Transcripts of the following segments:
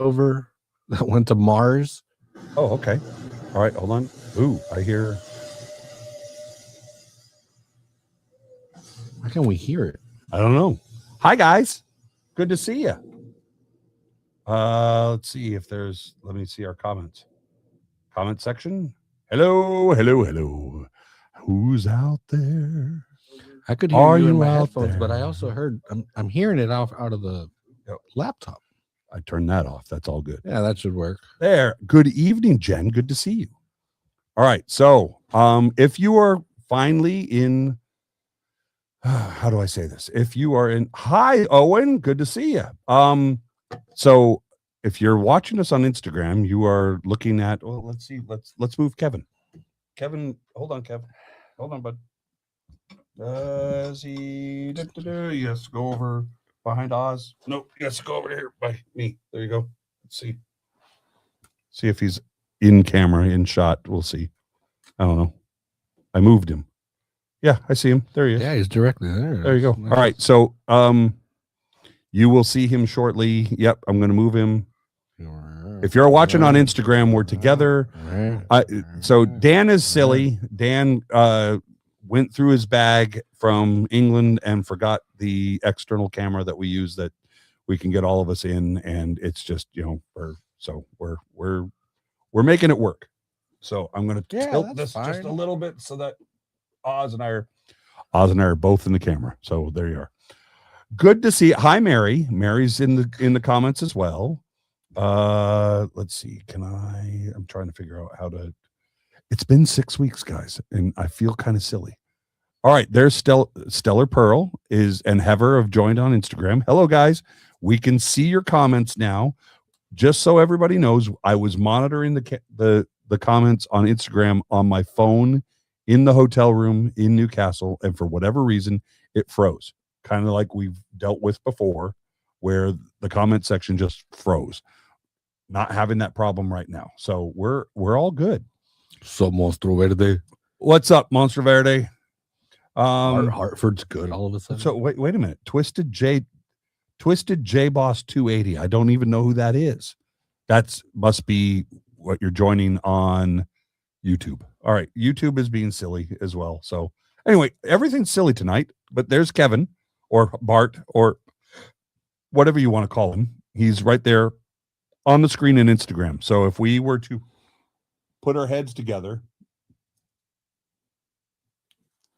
over that went to Mars. Oh, okay. All right, hold on. Ooh, I hear. Why can't we hear it? I don't know. Hi, guys. Good to see you. Let's see if there's. Let me see our comments. Comment section. Hello, hello, hello. Who's out there? I could hear you in my out headphones, there? but I also heard I'm hearing it out of the laptop. I turned that off. That's all good. Yeah, that should work. There. Good evening, Jen. Good to see you. All right. So, if you are finally in, how do I say this? If you are in, hi, Owen. Good to see you. So if you're watching us on Instagram, you are looking at. Well, let's see. Let's move Kevin. Kevin, hold on, Kevin. Hold on, bud. Does he? Yes, go over behind Oz. Nope. Yes, go over here by me. There you go. Let's see. See if he's in camera, in shot. We'll see. I don't know. I moved him. Yeah, I see him. There he is. Yeah, he's directly there. There you go. Nice. All right. So you will see him shortly. Yep, I'm going to move him. If you're watching on Instagram, we're together. So Dan is silly. Dan went through his bag from England and forgot the external camera that we use that we can get all of us in, and it's just we're making it work. So I'm going to tilt this just a little bit so that Oz and I are both in the camera. So there you are. Good to see you. Hi, Mary. Mary's in the comments as well. Let's see. I'm trying to figure out how to. It's been 6 weeks, guys, and I feel kind of silly. All right, there's Stellar Pearl and Heather have joined on Instagram. Hello, guys. We can see your comments now. Just so everybody knows, I was monitoring the comments on Instagram on my phone in the hotel room in Newcastle, and for whatever reason, it froze. Kind of like we've dealt with before, where the comment section just froze. Not having that problem right now, so we're all good. So Monstro Verde, what's up, Monster Verde? Hartford's good all of a sudden. So wait a minute, Twisted J Boss 280. I don't even know who that is. That must be what you're joining on YouTube. All right, YouTube is being silly as well. So anyway, everything's silly tonight. But there's Kevin or Bart or whatever you want to call him. He's right there on the screen in Instagram. So if we were to put our heads together,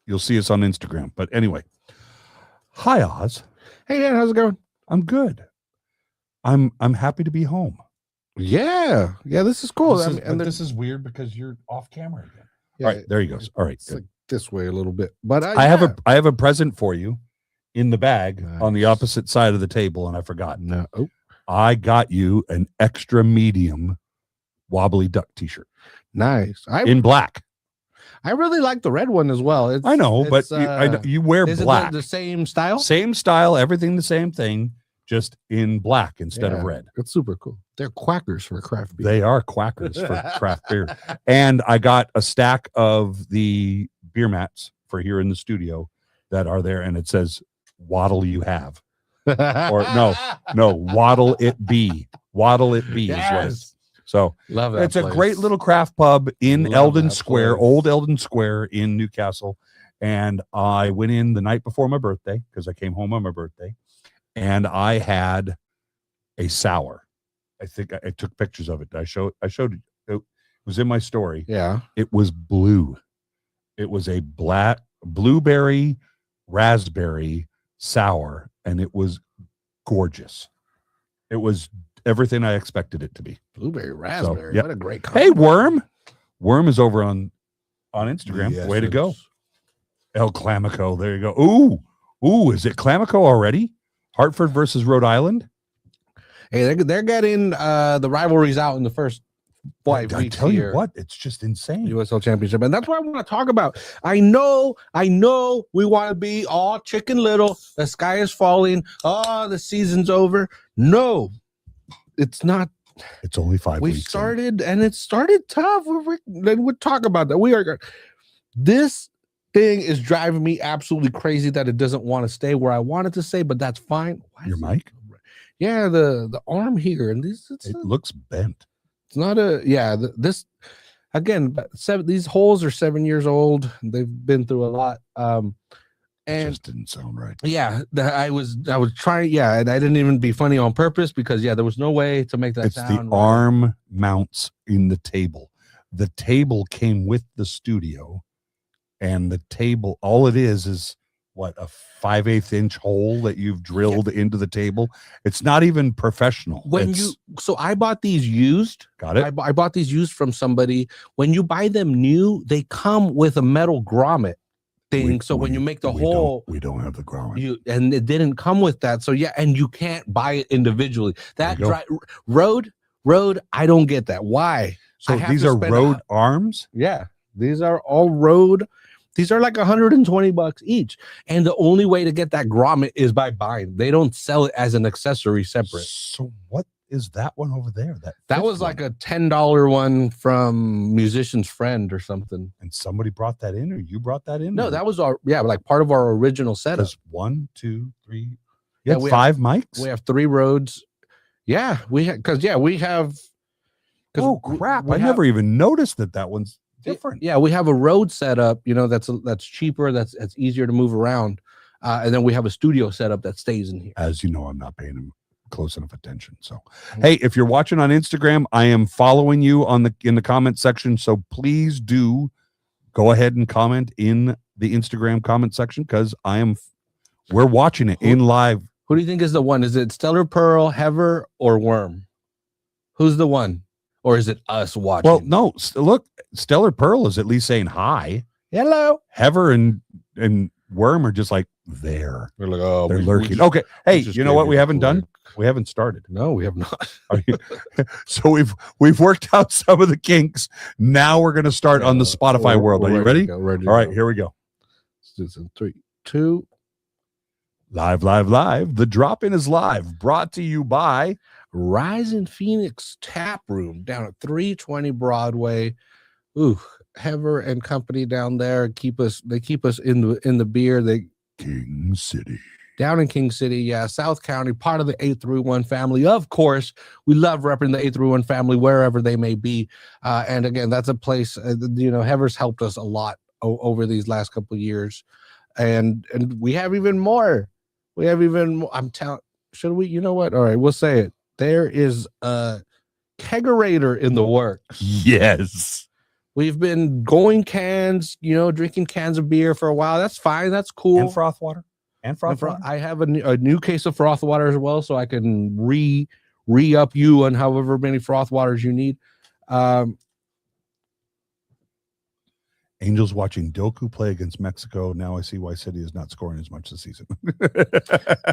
you'll see us on Instagram. But anyway, hi Oz. Hey Dan, how's it going? I'm good. I'm happy to be home. Yeah, this is cool. This is weird because you're off camera again. Yeah, all right, there he goes. All right, it's like this way a little bit. But I have a present for you in the bag on the opposite side of the table, and I forgot. No. Oh. I got you an extra medium wobbly duck t-shirt. Nice. In black. I really like the red one as well. I know, but you wear black. It the same style? Same style, everything the same thing, just in black instead of red. It's super cool. They're quackers for craft beer. They are quackers for craft beer. And I got a stack of the beer mats for here in the studio that are there, and it says, "Waddle you have." Or no, waddle it be. Waddle it be is what it's. So love that. It's a great little craft pub in Eldon Square, old Eldon Square in Newcastle. And I went in the night before my birthday because I came home on my birthday, and I had a sour. I think I took pictures of it. I showed it was in my story. Yeah. It was blue. It was a black blueberry raspberry sour, and it was gorgeous. It was everything I expected it to be. Blueberry raspberry. So, what a great compliment. Hey, Worm is over on Instagram. Yes, way to go. El Clamico. There you go. Ooh, is it Clamico already? Hartford versus Rhode Island. Hey, they're getting the rivalries out in the first 5 weeks. I tell you what, it's just insane. USL Championship, and that's what I want to talk about. I know we want to be all Chicken Little. The sky is falling. Oh, the season's over. No, it's not. It's only 5 weeks. We started, and it started tough. We'll talk about that. This thing is driving me absolutely crazy that it doesn't want to stay where I want it to stay, but that's fine. Your mic? Yeah, the arm here, and it looks bent. It's not a this again. These holes are 7 years old. They've been through a lot. And it just didn't sound right. Yeah, I was trying. Yeah, and I didn't even be funny on purpose because there was no way to make that sound. It's the arm mounts in the table. The table came with the studio, and the table, all it is what, a 5/8 inch hole that you've drilled into the table. It's not even professional. So I bought these used. Got it. I bought these used from somebody. When you buy them new, they come with a metal grommet thing. When you make the hole, we don't have the grommet. And it didn't come with that. So and you can't buy it individually. That road, I don't get that. Why? So these are road arms? Yeah, these are all road. These are like $120 each. And the only way to get that grommet is by buying. They don't sell it as an accessory separate. So what is that one over there? That was like a $10 one from Musician's Friend or something. And somebody brought that in, or you brought that in? No, that was like part of our original setup. There's 1, 2, 3. You have 5 mics? We have 3 Rhodes. Yeah, we have. Oh crap! I never even noticed that one's different. Yeah, we have a Rode setup, that's cheaper, that's easier to move around, and then we have a studio setup that stays in here. As you know, I'm not paying him close enough attention. So, hey, if you're watching on Instagram, I am following you in the comment section. So please do go ahead and comment in the Instagram comment section because we're watching it in live. Who do you think is the one? Is it Stellar Pearl, Hever, or Worm? Who's the one? Or is it us watching? Well, no. Look, Stellar Pearl is at least saying hi. Hello. Hever and Worm are just like there. They're like, oh, they're lurking. Okay. Hey, you know what we haven't done? We haven't started. No, we have not. So we've worked out some of the kinks. Now we're going to start on the Spotify world. Are you ready? All right, here we go. Let's do some 3, 2. Live. The drop-in is live. Brought to you by Rising Phoenix Tap Room down at 320 Broadway. Ooh, Hever and company down there keep us in the beer. King City. Down in King City, yeah, South County, part of the 831 family. Of course, we love repping the 831 family wherever they may be. And again, that's a place, Hever's helped us a lot over these last couple of years. And we have even more. I'm telling, should we? You know what? All right, we'll say it. There is a kegerator in the works. Yes. We've been going cans, drinking cans of beer for a while. That's fine. That's cool. And froth water. I have a new case of froth water as well, so I can re-up you on however many froth waters you need. Angels watching Doku play against Mexico. Now I see why City is not scoring as much this season.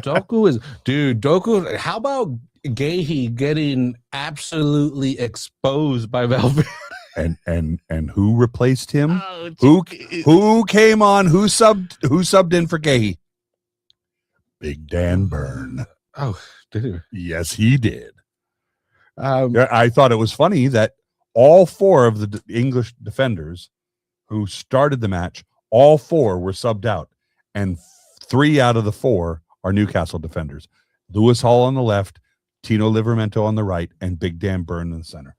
Doku. How about Gahey getting absolutely exposed by Valverde? And who replaced him? Who came on? Who subbed in for Gahey? Big Dan Byrne. Oh, did he? Yes, he did. I thought it was funny that all 4 of the English defenders who started the match, all 4 were subbed out, and 3 out of the 4 are Newcastle defenders. Lewis Hall on the left, Tino Livramento on the right, and Big Dan Byrne in the center.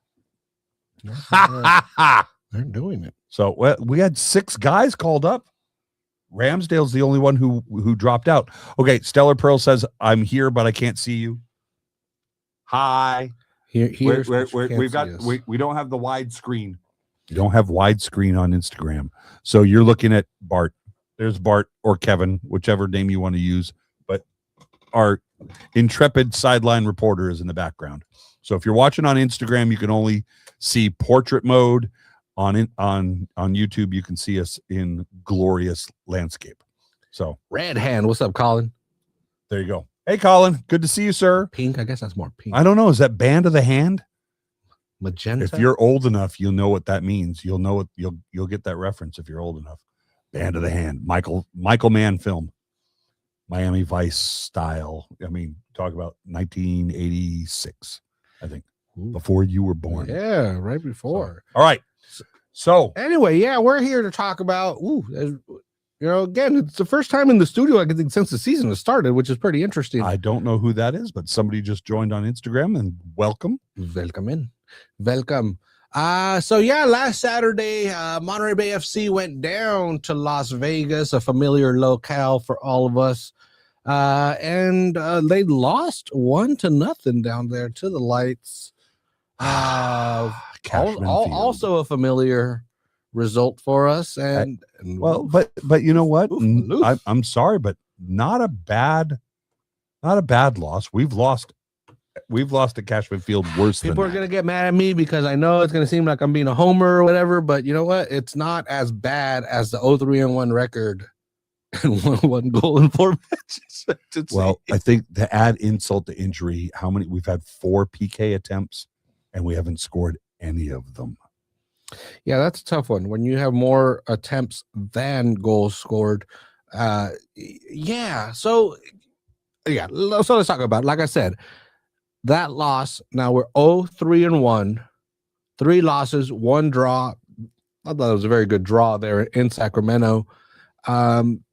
They're doing it. So we had 6 guys called up. Ramsdale's the only one who dropped out. Okay, Stellar Pearl says, I'm here, but I can't see you. Hi. We don't have the wide screen. You don't have widescreen on Instagram. So you're looking at Bart. There's Bart or Kevin, whichever name you want to use. But our intrepid sideline reporter is in the background. So if you're watching on Instagram, you can only see portrait mode. On YouTube, you can see us in glorious landscape. So Red Hand, what's up, Colin? There you go. Hey, Colin, good to see you, sir. Pink, I guess that's more pink. I don't know. Is that Band of the Hand? Magenta. If you're old enough, you'll know what that means. You'll know it. You'll get that reference if you're old enough. Band of the Hand, Michael Mann film, Miami Vice style. I mean, talk about 1986, I think. Ooh. Before you were born. Yeah, right before. So, all right. So anyway, yeah, we're here to talk about Again, it's the first time in the studio I think since the season has started, which is pretty interesting. I don't know who that is, but somebody just joined on Instagram, and welcome. Welcome in. Welcome. So yeah, last Saturday, Monterey Bay FC went down to Las Vegas, a familiar locale for all of us. And they lost 1-0 down there to the Lights. Also a familiar result for us. And but you know what? I'm sorry, but not a bad loss. We've lost at Cashman Field worse than that. People are going to get mad at me because I know it's going to seem like I'm being a homer or whatever, but you know what? It's not as bad as the 0-3-1 record and one goal in 4 matches. Well, I think to add insult to injury, we've had 4 PK attempts and we haven't scored any of them. Yeah, that's a tough one. When you have more attempts than goals scored. So let's talk about it. Like I said, that loss, now we're 0-3-1, 3 losses, 1 draw. I thought it was a very good draw there in Sacramento. And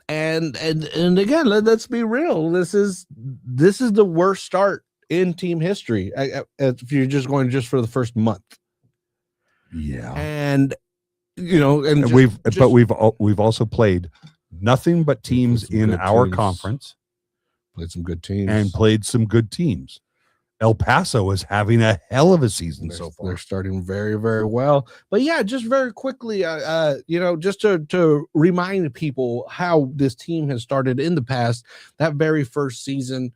again, let's be real. This is the worst start in team history if you're just going just for the first month. Yeah. And we've also played nothing but teams in our conference. Played some good teams. And played some good teams. El Paso is having a hell of a season so far. They're starting very, very well. But yeah, just very quickly, just to remind people how this team has started in the past, that very first season,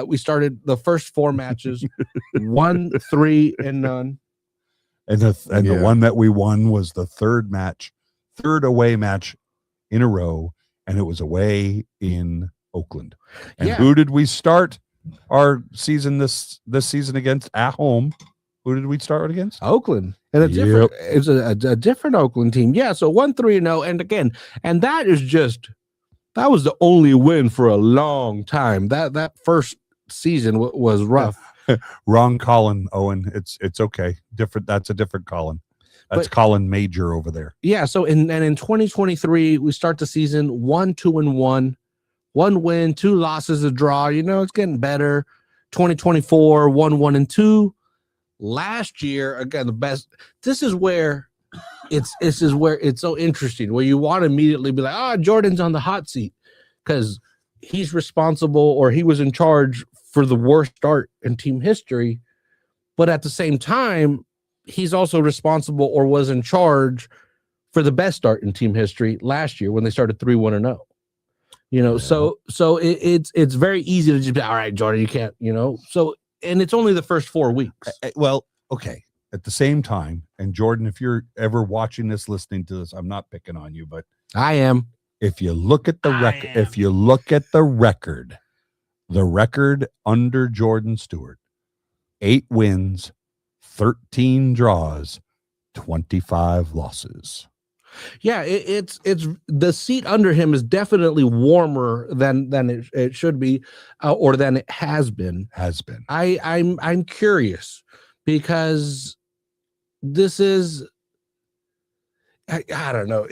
we started the first 4 matches, 1-3-0. And the one that we won was the third away match in a row, and it was away in Oakland. And who did we start our season this season against at home? Who did we start against? Oakland. And it's a different Oakland team. Yeah, so 1-3-0. And again, and that was the only win for a long time. That first season was rough. Wrong Colin, Owen. It's okay. That's a different Colin. That's Colin Major over there. Yeah. So in 2023, we start the season 1-2-1, 1 win, 2 losses, a draw. It's getting better. 2024, 1-1-2. Last year, again, the best. This is where it's so interesting. Where you want to immediately be like, Jordan's on the hot seat because he's responsible or he was in charge for the worst start in team history, but at the same time, he's also responsible or was in charge for the best start in team history last year when they started 3-1-0. So it's very easy to just be all right, Jordan, you can't, So and it's only the first 4 weeks. Well, okay. At the same time, and Jordan, if you're ever watching this, listening to this, I'm not picking on you, but I am. If you look at the record, the record under Jordan Stewart, 8 wins, 13 draws, 25 losses. Yeah, it's the seat under him is definitely warmer than it should be, or than it has been. I'm curious because this is I don't know.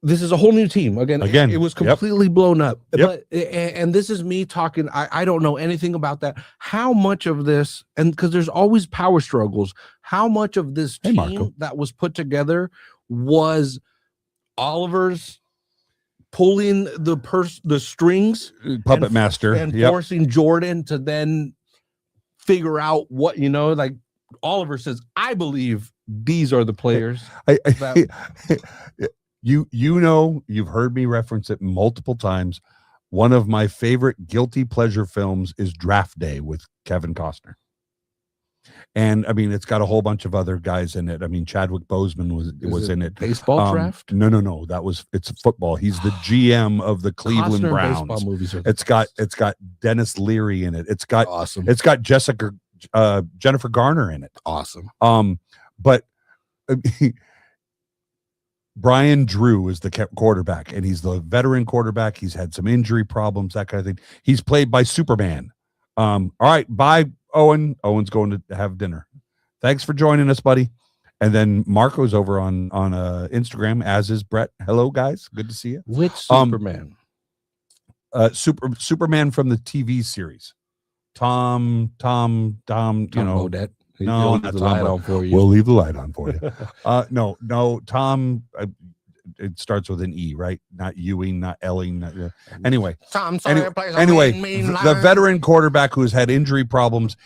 This is a whole new team. Again, it was completely blown up. Yep. And this is me talking. I don't know anything about that. How much of this, and because there's always power struggles, how much of this team that was put together was Oliver's pulling the strings, puppet master, and forcing Jordan to then figure out what, like Oliver says, I believe these are the players. You've heard me reference it multiple times. One of my favorite guilty pleasure films is Draft Day with Kevin Costner. And I mean, it's got a whole bunch of other guys in it. I mean, Chadwick Boseman was in it. Baseball draft? No. It's football. He's the GM of the Cleveland Browns. Baseball movies it's got Dennis Leary in it. It's got Jennifer Garner in it. Awesome. But Brian Drew is the quarterback, and he's the veteran quarterback. He's had some injury problems, that kind of thing. He's played by Superman. All right, bye, Owen. Owen's going to have dinner. Thanks for joining us, buddy. And then Marco's over on Instagram, as is Brett. Hello, guys. Good to see you. Which Superman? Superman from the TV series. Tom, Tom Bodette. No, not Tom. We'll leave the light on for you. No, Tom. It starts with an E, right? Not Ewing, not Elling. Anyway, Tom Sawyer plays the veteran quarterback who's had injury problems.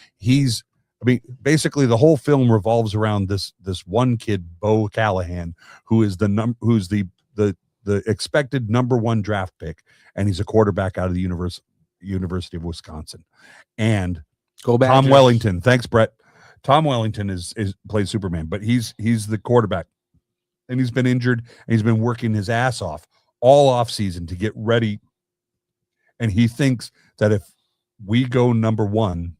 Basically, the whole film revolves around this one kid, Bo Callahan, who is the expected number 1 draft pick, and he's a quarterback out of the University of Wisconsin. And Tom Wellington, thanks, Brett. Tom Wellington is plays Superman, but he's the quarterback, and he's been injured, and he's been working his ass off all off season to get ready. And he thinks that if we go number 1,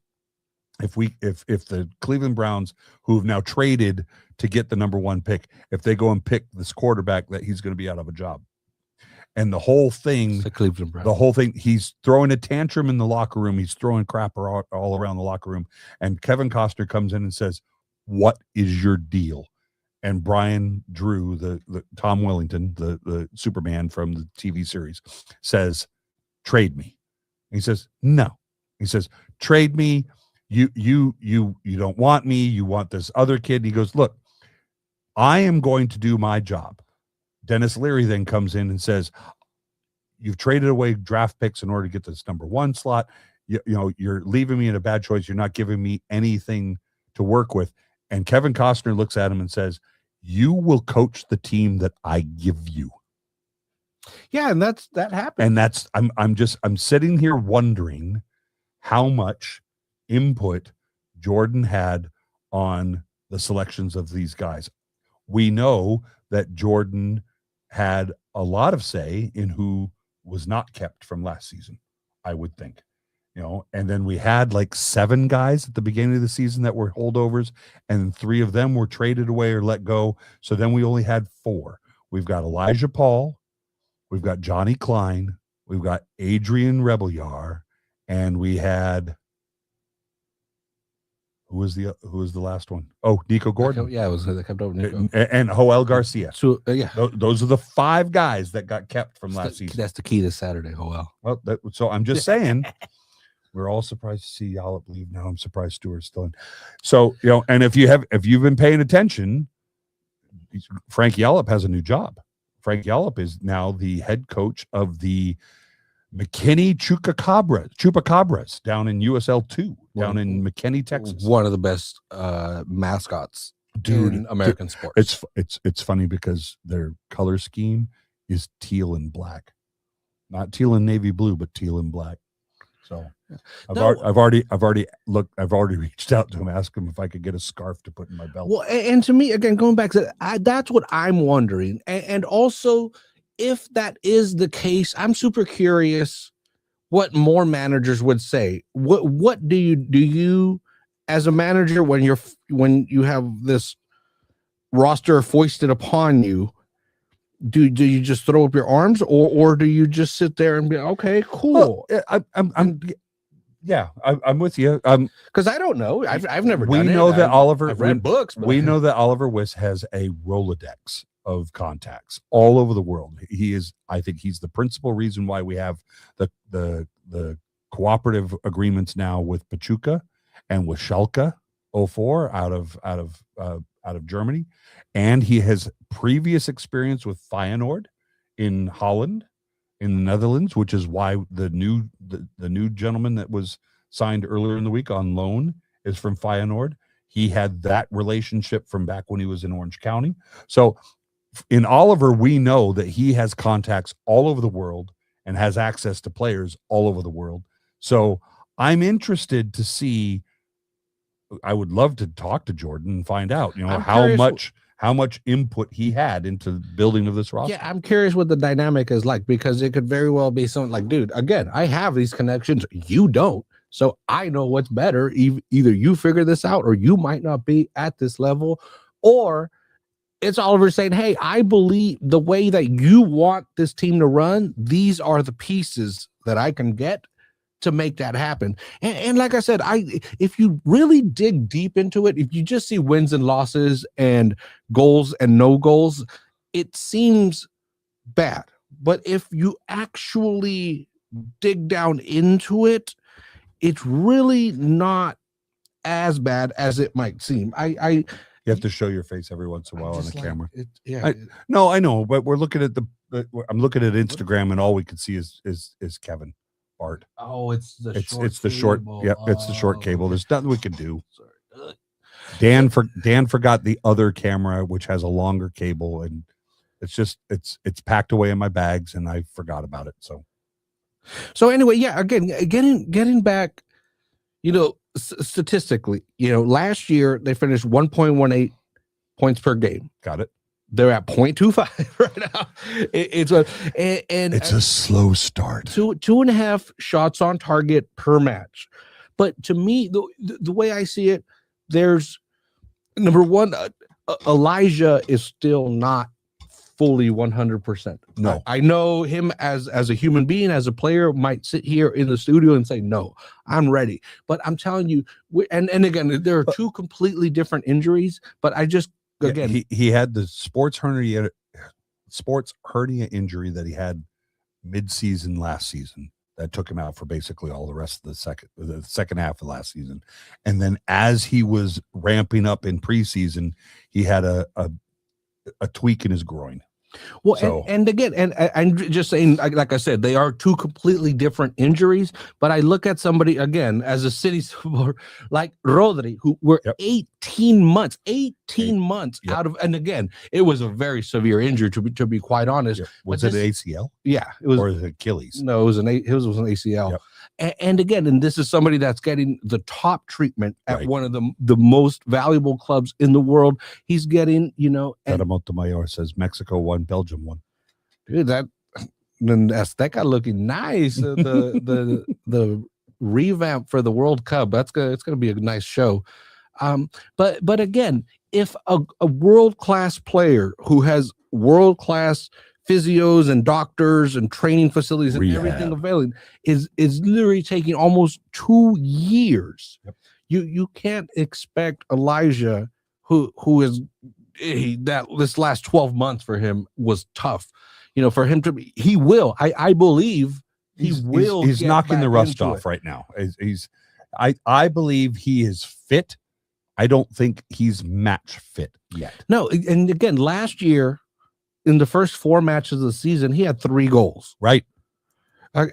if the Cleveland Browns, who have now traded to get the number 1 pick, if they go and pick this quarterback, that he's going to be out of a job. And the whole thing, he's throwing a tantrum in the locker room. He's throwing crap all around the locker room. And Kevin Costner comes in and says, "What is your deal?" And Brian Drew, the Tom Wellington, the Superman from the TV series, says, "Trade me." And he says, "No." He says, "Trade me. You don't want me. You want this other kid." And he goes, "Look, I am going to do my job." Dennis Leary then comes in and says, "You've traded away draft picks in order to get this number 1 slot. You're leaving me in a bad choice. You're not giving me anything to work with." And Kevin Costner looks at him and says, "You will coach the team that I give you." Yeah, and that happened. And I'm sitting here wondering how much input Jordan had on the selections of these guys. We know that Jordan had a lot of say in who was not kept from last season, I would think. And then we had like 7 guys at the beginning of the season that were holdovers, and 3 of them were traded away or let go. So then we only had 4. We've got Elijah Paul, we've got Johnny Klein, we've got Adrian Rebelliar, and we had who was the last one? Oh, Nico Gordon. Yeah, it was they kept over Nico. And Joel Garcia. So yeah, those are the 5 guys that got kept from last season. That's the key this Saturday, Joel. Well, so I'm just saying, we're all surprised to see Yallop leave. Now I'm surprised Stewart's still in. So and if you've been paying attention, Frank Yallop has a new job. Frank Yallop is now the head coach of the McKinney Chupacabras down in USL 2, down in McKinney, Texas. One of the best mascots in American sports. It's funny because their color scheme is teal and black, not teal and navy blue, but teal and black. So I've already reached out to him, asked him if I could get a scarf to put in my belt. Well, and to me, again, going back to that's what I'm wondering, and also, if that is the case, I'm super curious what more managers would say. What do you as a manager when you have this roster foisted upon you, do you just throw up your arms or do you just sit there and be okay, cool? Well, I'm with you. Because I don't know. I've never done it. We know that Oliver. I've read books. We know that Oliver Wiss has a Rolodex of contacts all over the world. I think he's the principal reason why we have the cooperative agreements now with Pachuca and with Schalke 04 out of Germany, and he has previous experience with Feyenoord in Holland, in the Netherlands, which is why the new gentleman that was signed earlier in the week on loan is from Feyenoord. He had that relationship from back when he was in Orange County. So in Oliver, we know that he has contacts all over the world and has access to players all over the world. So I'm interested to see. I would love to talk to Jordan and find out, how much input he had into the building of this roster. Yeah, I'm curious what the dynamic is like, because it could very well be something like, dude, again, I have these connections, you don't. So I know what's better. Either you figure this out or you might not be at this level, or it's Oliver saying, hey, I believe the way that you want this team to run, these are the pieces that I can get. to make that happen. And like I said, if you really dig deep into it, if you just see wins and losses and goals and no goals, it seems bad. But if you actually dig down into it, it's really not as bad as it might seem. You have to show your face every once in a while on the camera. Yeah. No, I know, but we're looking at I'm looking at Instagram, and all we can see is Kevin Bart. Oh, it's the short. Yep, it's the short cable. There's nothing we can do. Sorry. Dan forgot the other camera, which has a longer cable, and it's packed away in my bags, and I forgot about it. So anyway, yeah. Again, getting back, statistically, last year they finished 1.18 points per game. Got it. They're at 0.25 right now. It's a slow start. 2.5 shots on target per match. But to me, the way I see it, there's number one, Elijah is still not fully 100%. No, I know him as a human being, as a player, might sit here in the studio and say, no, I'm ready. But I'm telling you, and again, there are two completely different injuries, but I just, again, he had the sports hernia injury that he had mid-season last season that took him out for basically all the rest of the second half of last season. And then as he was ramping up in preseason, he had a tweak in his groin. Well, so, and again, and I'm just saying, like I said, they are two completely different injuries. But I look at somebody, again, as a city supporter, like Rodri, who were 18 months out of, and again, it was a very severe injury, to be quite honest. Yep. Was it an ACL? Yeah, it was. Or was it Achilles? No, it was an ACL. Yep. And again, and this is somebody that's getting the top treatment at one of the most valuable clubs in the world. He's getting, And Montemayor says Mexico won, Belgium won. Dude, that got looking nice. The revamp for the World Cup. It's gonna be a nice show. But again, if a world-class player who has world-class physios and doctors and training facilities and everything available is literally taking almost 2 years. Yep. You can't expect Elijah, who is this last 12 months for him was tough. For him to be, he will. I believe he will. He's knocking the rust off right now. I believe he is fit. I don't think he's match fit yet. No, and again, last year, in the first 4 matches of the season, he had 3 goals. Right. But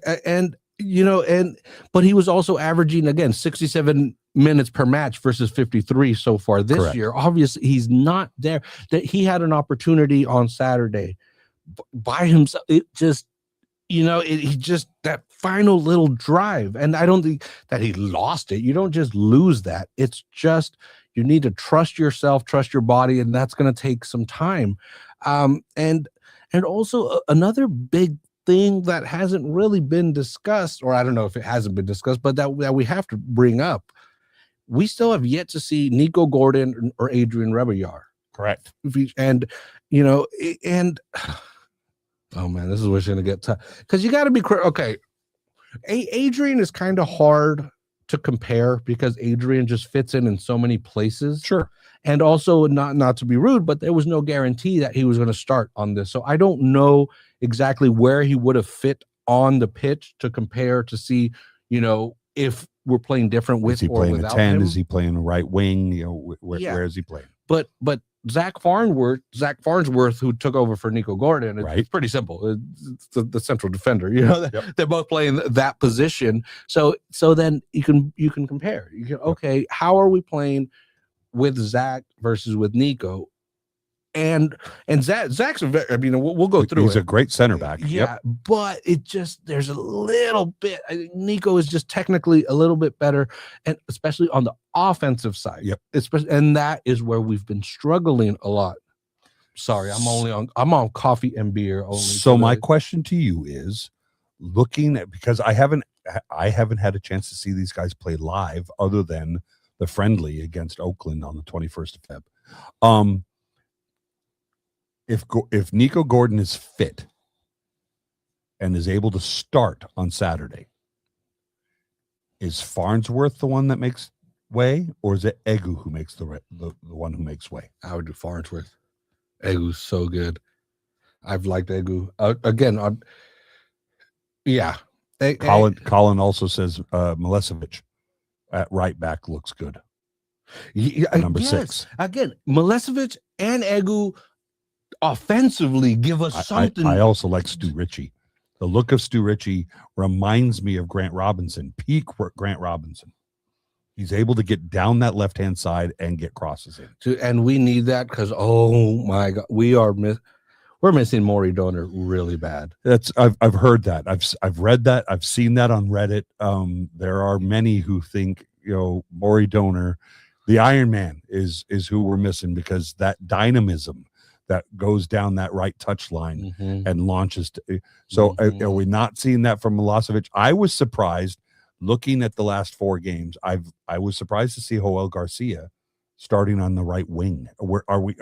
he was also averaging, again, 67 minutes per match versus 53 so far this year. Obviously, he's not there. That he had an opportunity on Saturday by himself. It just, he just, that final little drive. And I don't think that he lost it. You don't just lose that. It's just, you need to trust yourself, trust your body, and that's going to take some time. And also another big thing that hasn't really been discussed, or I don't know if it hasn't been discussed, but that we have to bring up. We still have yet to see Nico Gordon or Adrian Rebillar. Correct. And oh man, this is what's going to get tough, because you got to be okay. Adrian is kind of hard to compare because Adrian just fits in so many places. Sure. And also, not to be rude, but there was no guarantee that he was going to start on this. So I don't know exactly where he would have fit on the pitch to compare to see, if we're playing different with or without him. Is he playing a 10? Is he playing a right wing? Where is he playing? But Zach Farnsworth, who took over for Nico Gordon, it's pretty simple. It's the central defender. They're both playing that position. So then you can compare. You can, okay, how are we playing with Zach versus with Nico? And Zach's we'll go through. He's a great center back. Yeah, but there's a little bit. I think Nico is just technically a little bit better, and especially on the offensive side. Yep. And that is where we've been struggling a lot. Sorry, I'm on coffee and beer only. So my question to you is, looking at, because I haven't had a chance to see these guys play live other than the friendly against Oakland on the 21st of Feb. If Nico Gordon is fit and is able to start on Saturday, Is Farnsworth the one that makes way, or is it Egu who makes the one who makes way? I would do Farnsworth. Egu's so good. I've liked Egu. Again, yeah. Colin also says Milosevic at right back looks good. Number 6. Again, Milosevic and Egu offensively give us something. I also like Stu Ritchie. The look of Stu Ritchie reminds me of Grant Robinson, peak Grant Robinson. He's able to get down that left-hand side and get crosses in. And we need that because, oh my God, we're missing Maury Donor really bad. I've heard that. I've read that. I've seen that on Reddit. There are many who think, Maury Donor, the Iron Man is who we're missing, because that dynamism that goes down that right touch line and launches. Are we not seeing that from Milosevic? I was surprised looking at the last 4 games. I was surprised to see Joel Garcia starting on the right wing. Are we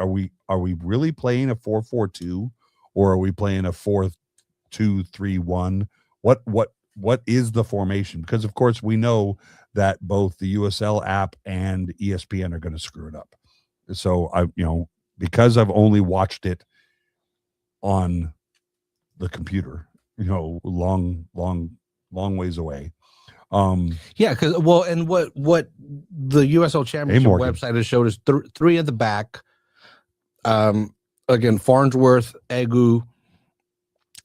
really playing a 4-4-2, or are we playing a 4-2-3-1? What is the formation? Because of course we know that both the USL app and ESPN are going to screw it up. So because I've only watched it on the computer, long ways away. Because and what the USL Championship website has showed is 3 at the back. Again, Farnsworth, Egu,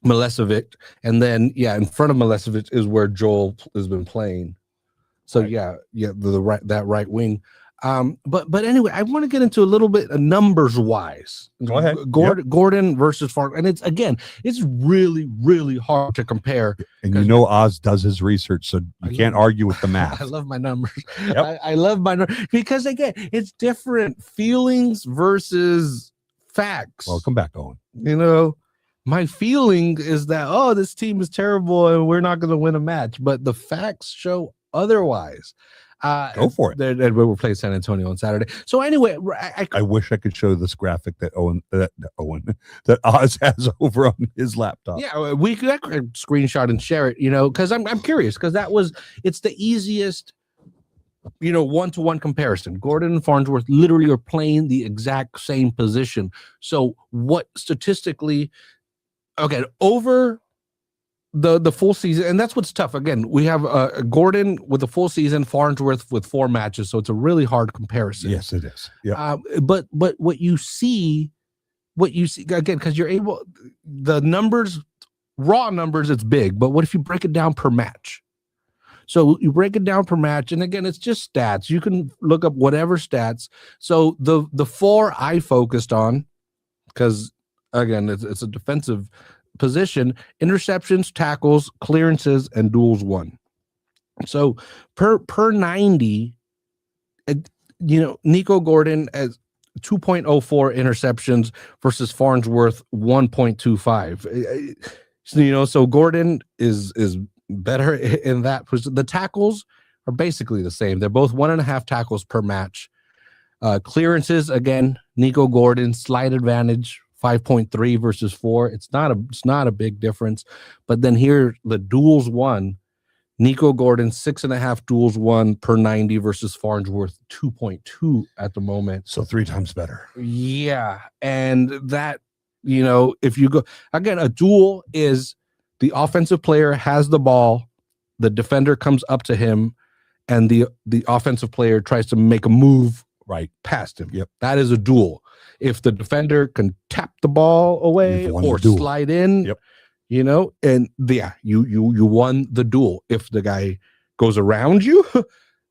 Milosevic, and then in front of Milosevic is where Joel has been playing. So that right wing. But anyway, I want to get into a little bit of numbers wise. Go ahead. Gordon versus Farnsworth, and it's really, really hard to compare. And Oz does his research, so you can't argue with the math. I love my numbers. Yep. I love my numbers because again, it's different feelings versus facts. Welcome back, Owen. My feeling is that this team is terrible and we're not going to win a match, but the facts show otherwise. Go for it. And we were playing San Antonio on Saturday. So anyway, I wish I could show this graphic that that Oz has over on his laptop. Yeah, we could screenshot and share it. Because I'm curious, because it's the easiest, one-to-one comparison. Gordon and Farnsworth literally are playing the exact same position. So what statistically, over the full season, and that's what's tough. Again, we have Gordon with a full season, Farnsworth with 4 matches, so it's a really hard comparison. Yes, it is. Yeah. But what you see again, because you're able, the numbers, raw numbers, it's big. But what if you break it down per match? So you break it down per match, and again, it's just stats. You can look up whatever stats. So the 4 I focused on, because again, it's a defensive position: interceptions, tackles, clearances, and duels won. So per 90, Nico Gordon has 2.04 interceptions versus Farnsworth 1.25. So Gordon is better in that. The tackles are basically the same. They're both 1.5 tackles per match. Clearances, again, Nico Gordon, slight advantage, 5.3 versus 4. It's not a big difference. But then here, the duels won. Nico Gordon, 6.5 duels won per 90 versus Farnsworth 2.2 at the moment. So 3 times better. Yeah. And that, if you go, again, a duel is the offensive player has the ball, the defender comes up to him, and the offensive player tries to make a move right past him. Yep. That is a duel. If the defender can tap the ball away or slide in, yep. You won the duel. If the guy goes around you,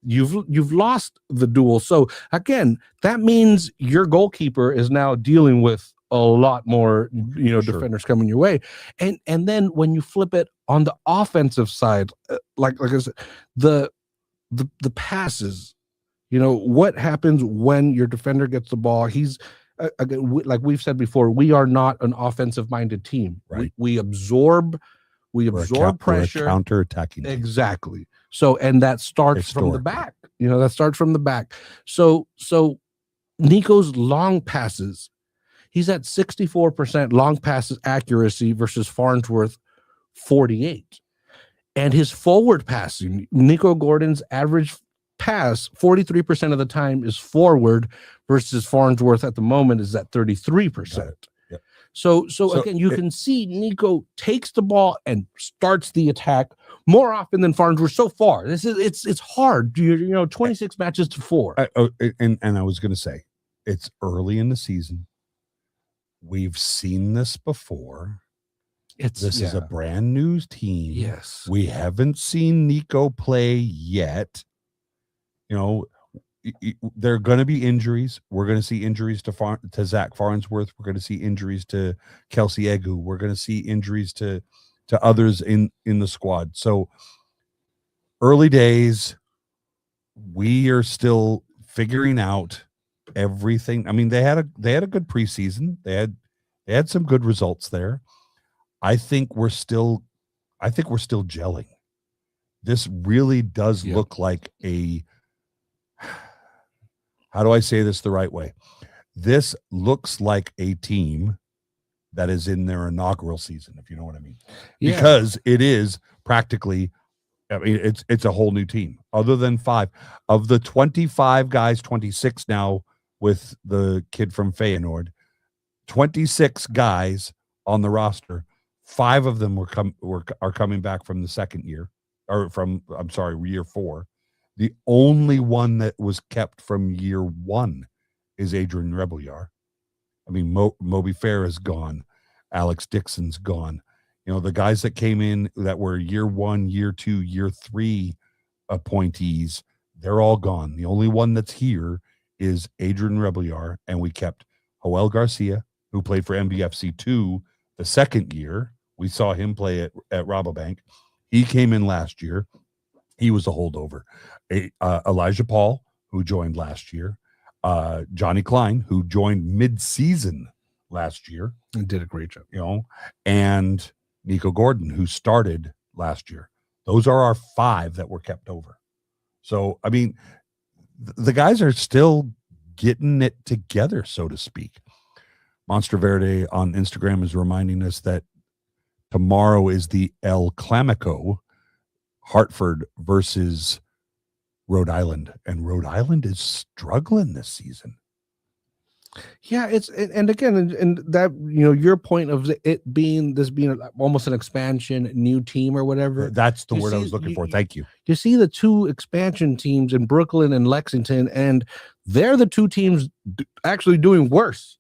you've lost the duel. So again, that means your goalkeeper is now dealing with a lot more, Sure. defenders coming your way. And then when you flip it on the offensive side, like I said, the passes, what happens when your defender gets the ball? He's again, like we've said before, we are not an offensive-minded team. Right. We absorb pressure, counter-attacking. Exactly. So, and that starts from the back. That starts from the back. So Nico's long passes, he's at 64% long passes accuracy versus Farnsworth 48. And his forward passing, Nico Gordon's average pass 43% of the time is forward versus Farnsworth at the moment is at 33%. Yep. So again, you can see Nico takes the ball and starts the attack more often than Farnsworth so far. It's hard. 26 matches to 4. And I was going to say, it's early in the season. We've seen this before. This is a brand new team. Yes. We haven't seen Nico play yet. There are going to be injuries. We're going to see injuries to Zach Farnsworth. We're going to see injuries to Kelsey Egu. We're going to see injuries to others in the squad. So early days, we are still figuring out everything. I mean, they had a good preseason. They had some good results there. I think we're still gelling. This really does look like how do I say this the right way? This looks like a team that is in their inaugural season, if you know what I mean. Yeah. Because it is practically, I mean, it's a whole new team. Other than 5 of the 25 guys, 26 now with the kid from Feyenoord, 26 guys on the roster. 5 of them are coming back from the second year, or year 4. The only one that was kept from year 1 is Adrian Rebelliar. I mean, Moby Fair is gone. Alex Dixon's gone. The guys that came in that were year 1, year 2, year 3 appointees, they're all gone. The only one that's here is Adrian Rebelliar, and we kept Joel Garcia, who played for MBFC 2 the second year. We saw him play at Rabobank. He came in last year. He was a holdover. Elijah Paul, who joined last year. Johnny Klein, who joined mid-season last year. And did a great job. And Nico Gordon, who started last year. Those are our 5 that were kept over. So, I mean, the guys are still getting it together, so to speak. Monster Verde on Instagram is reminding us that tomorrow is the El Clamico, Hartford versus Rhode Island, and Rhode Island is struggling this season. Yeah, and again, and that your point of it being almost an expansion new team or whatever. That's the word I was looking for. Thank you. You see the 2 expansion teams in Brooklyn and Lexington, and they're the 2 teams actually doing worse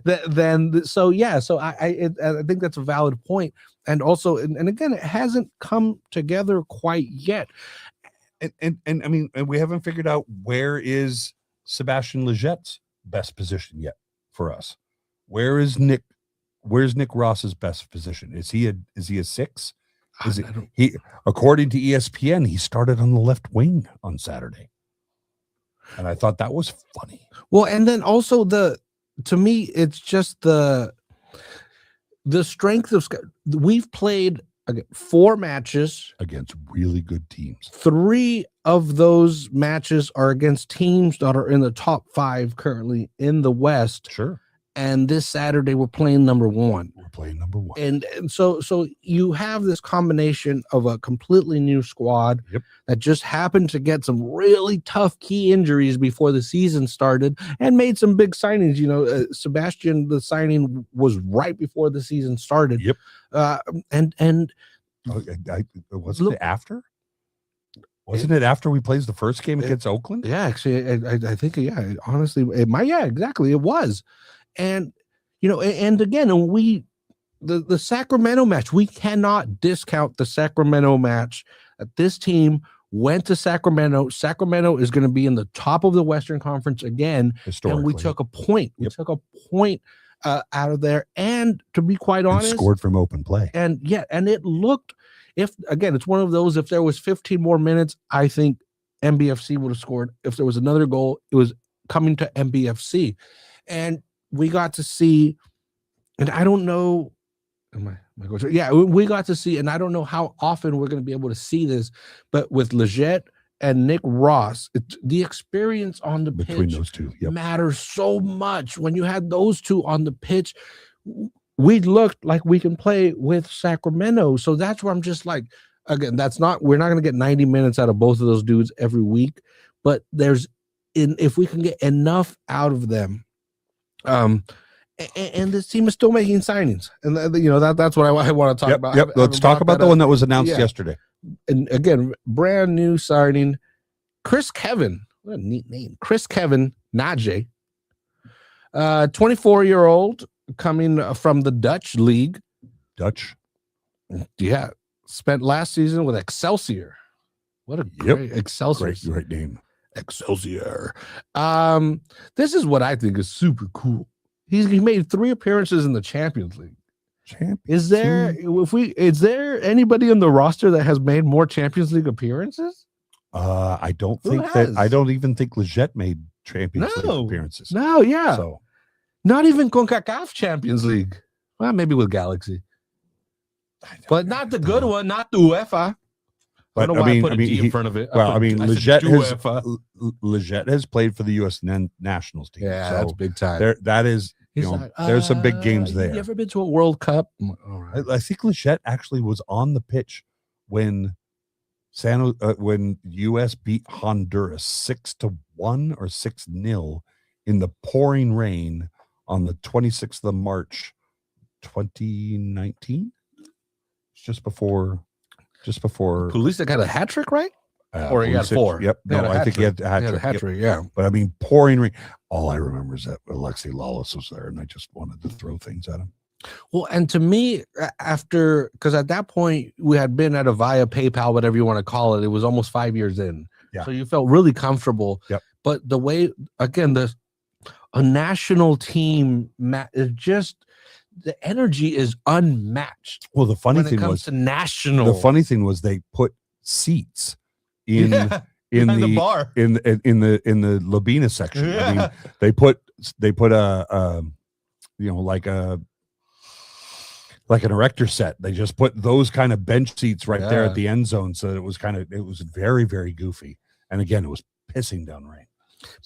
than. So I think that's a valid point, and also and again, it hasn't come together quite yet. And I mean, we haven't figured out where is Sebastian Legette's best position yet for us. Where's Nick Ross's best position? Is he a 6? He according to ESPN, he started on the left wing on Saturday. And I thought that was funny. Well, and then also to me, it's just the strength of we've played 4 matches against really good teams. 3 of those matches are against teams that are in the top 5 currently in the West. Sure. And this Saturday we're playing number 1. We're playing number 1. And so you have this combination of a completely new squad that just happened to get some really tough key injuries before the season started and made some big signings. Sebastian, the signing was right before the season started. Yep. And wasn't it after? Wasn't it after we plays the first game against Oakland? Yeah, actually, I think honestly, exactly, it was. And and again, the Sacramento match, we cannot discount the Sacramento match. This team went to Sacramento. Sacramento is going to be in the top of the Western Conference again, and we took a point. We took a point out of there, and to be quite honest, scored from open play. And it looked. It's one of those. If there was 15 more minutes, I think MBFC would have scored. If there was another goal, it was coming to MBFC, and we got to see. And I don't know. We got to see, and I don't know how often we're going to be able to see this, but with Legette and Nick Ross, the experience on the between pitch those 2 matters so much. When you had those 2 on the pitch, we looked like we can play with Sacramento. So that's where I'm just like, again, we're not going to get 90 minutes out of both of those dudes every week, but if we can get enough out of them, and this team is still making signings, and that's what I want to talk about. Yep. Let's talk about the one that was announced yesterday. And again, brand new signing, Chris Kevin. What a neat name, Chris Kevin Najee, 24-year-old, coming from the Dutch league. Dutch, yeah, spent last season with Excelsior. What a great Excelsior, great name, Excelsior. This is what I think is super cool. He made 3 appearances in the Champions League. Is there anybody in the roster that has made more Champions League appearances? I don't even think Leggett made Champions League appearances. No, yeah. So not even CONCACAF Champions League. Well, maybe with Galaxy. But not the good one, not the UEFA. But I don't know why I put a D in front of it. Well, Leggett has played for the U.S. nationals team. Yeah, so that's big time. That is, there's some big games there. You ever been to a World Cup? All right. I think Leggett actually was on the pitch when U.S. beat Honduras 6-1 or 6-0 in the pouring rain on the 26th of March, 2019. Just before. Pulisic got a hat trick, right? Or he got 4. Yep. No, I think he had a hat trick. Yeah. But I mean, pouring rain. All I remember is that Alexi Lawless was there, and I just wanted to throw things at him. Well, and to me, because at that point we had been at a via PayPal, whatever you want to call it, it was almost 5 years in. Yeah. So you felt really comfortable. Yep. But the way, again, a national team, the energy is unmatched. Well, the funny thing was they put seats in the bar in the Labina section. Yeah. I mean, they put a like an erector set. They just put those kind of bench seats right there at the end zone, so it was very, very goofy. And again, it was pissing down rain.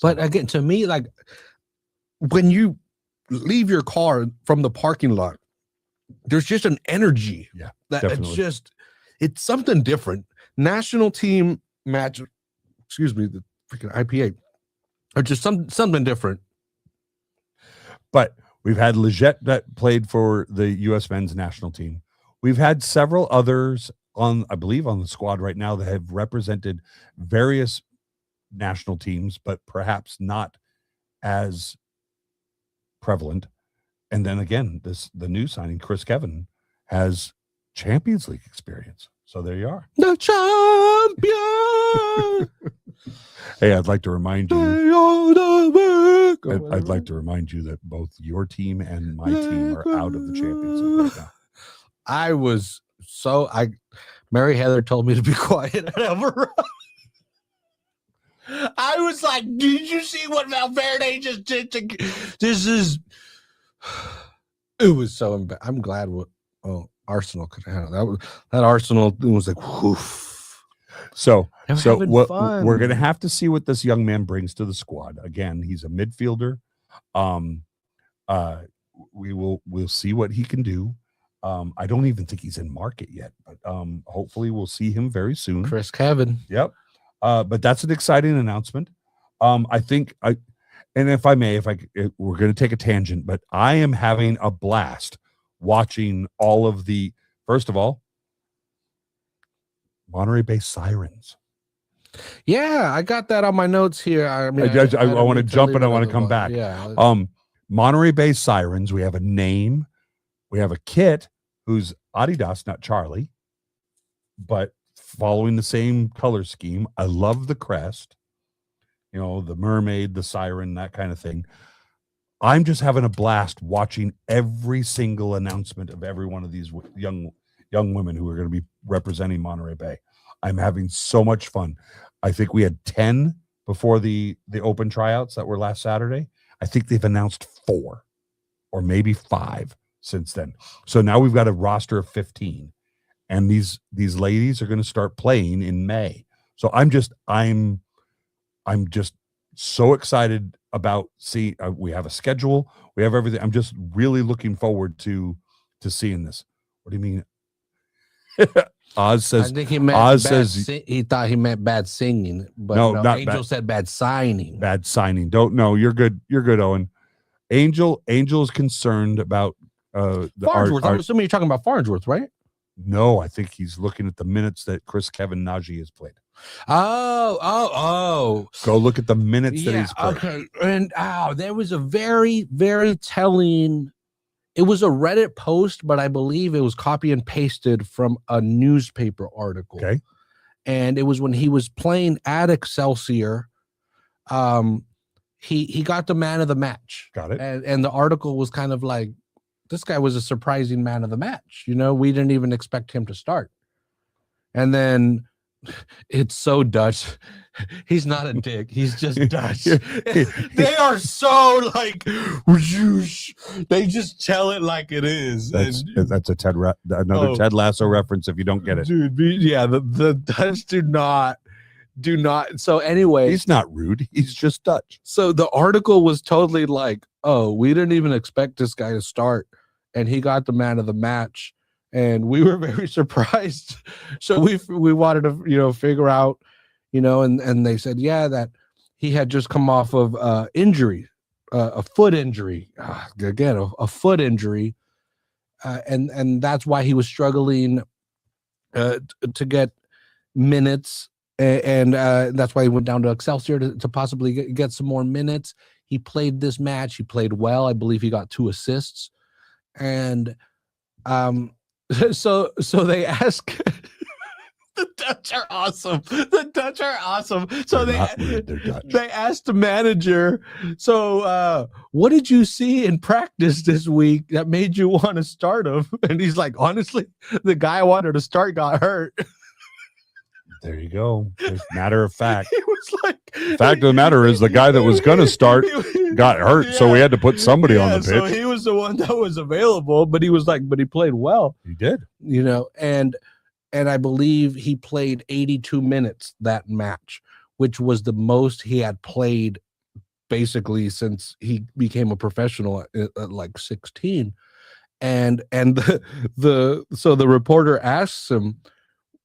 But again, to me, like when you leave your car from the parking lot, there's just an energy. Yeah, that definitely. It's something different. National team match, the freaking IPA, or just something different. But we've had Leggett that played for the U.S. men's national team. We've had several others I believe on the squad right now that have represented various national teams, but perhaps not as prevalent. And then again, the new signing, Chris Kevin, has Champions League experience. So there you are. The champion. Hey, I'd like to remind you. I'd like to remind you that both your team and my team are out of the Champions League right now. Mary Heather told me to be quiet. I was like, did you see what Valverde just did? It was so I'm glad Arsenal could handle that Arsenal was like, whoof. So we're going to have to see what this young man brings to the squad. Again, he's a midfielder. We'll see what he can do. I don't even think he's in market yet, but hopefully we'll see him very soon. Chris Kevin. Yep. But that's an exciting announcement. I think and if I may, we're going to take a tangent, but I am having a blast watching all of first of all, Monterey Bay Sirens. Yeah, I got that on my notes here. I mean, I want to jump and I want to come back. Yeah. Monterey Bay Sirens. We have a name. We have a kit who's Adidas, not Charlie, but following the same color scheme. I love the crest, the mermaid, the siren, that kind of thing. I'm just having a blast watching every single announcement of every one of these young women who are going to be representing Monterey Bay. I'm having so much fun. I think we had 10 before the open tryouts that were last Saturday. I think they've announced 4 or maybe 5 since then. So now we've got a roster of 15, and these ladies are going to start playing in May. So I'm just so excited about we have a schedule, we have everything. I'm just really looking forward to seeing this. What do you mean? Oz says. I think he meant Oz bad says he thought he meant bad singing, but no, no, not Angel bad. said bad signing. Bad signing. Don't know. You're good. You're good, Owen. Angel is concerned about Farnsworth. I'm assuming you're talking about Farnsworth, right? No, I think he's looking at the minutes that Kevin Najee has played. Oh. Go look at the minutes that he's played. Okay. And there was a very, very telling. It was a Reddit post, but I believe it was copy and pasted from a newspaper article. Okay. And it was when he was playing at Excelsior. He got the man of the match. Got it. And the article was kind of like, this guy was a surprising man of the match. You know, we didn't even expect him to start. And then it's so Dutch. He's not a dick. He's just Dutch. They are so like, they just tell it like it is. That's a another Ted Lasso reference if you don't get it. Dude, yeah, the Dutch do not. So anyway, he's not rude. He's just Dutch. So the article was totally like, oh, we didn't even expect this guy to start, and he got the man of the match, and we were very surprised. So we wanted to figure out, and they said that he had just come off of injury, a foot injury, again a foot injury, and that's why he was struggling to get minutes. And that's why he went down to Excelsior to possibly get some more minutes. He played this match. He played well. I believe he got 2 assists. And so they ask. The Dutch are awesome. So they asked the manager, so what did you see in practice this week that made you want to start him? And he's like, honestly, the guy I wanted to start got hurt. There you go. Matter of fact. He was like, fact of the matter is the guy that was going to start got hurt, so we had to put somebody on the pitch. So he was the one that was available, but he played well. He did. And I believe he played 82 minutes that match, which was the most he had played basically since he became a professional at like 16. And the reporter asks him,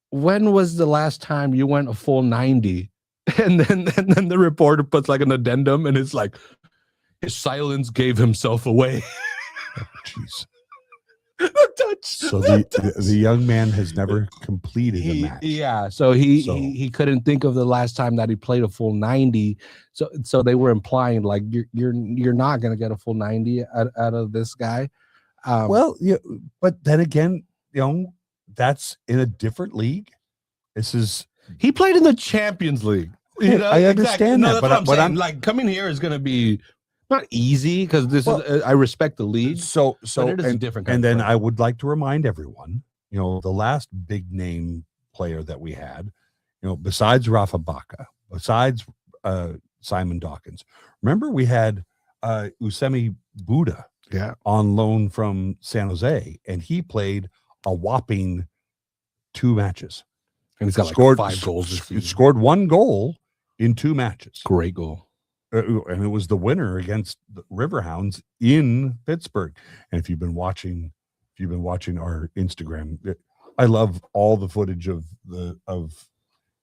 when was the last time you went a full 90? And then the reporter puts like an addendum, and it's like, his silence gave himself away. Jeez. So the young man has never completed a match. Yeah, so he couldn't think of the last time that he played a full 90. So they were implying like you're not gonna get a full 90 out of this guy. But then again, that's in a different league. He played in the Champions League. I understand that, but I'm like, coming here is going to be not easy because I respect the league. So it is a different. And then I would like to remind everyone, the last big name player that we had, besides Rafa Baca, besides Simon Dawkins. Remember, we had Usemi Buddha, on loan from San Jose, and he played a whopping 2 matches. And he's got like 5 goals this season. He scored 1 goal in 2 matches. Great goal. And it was the winner against the Riverhounds in Pittsburgh. And if you've been watching our Instagram, I love all the footage of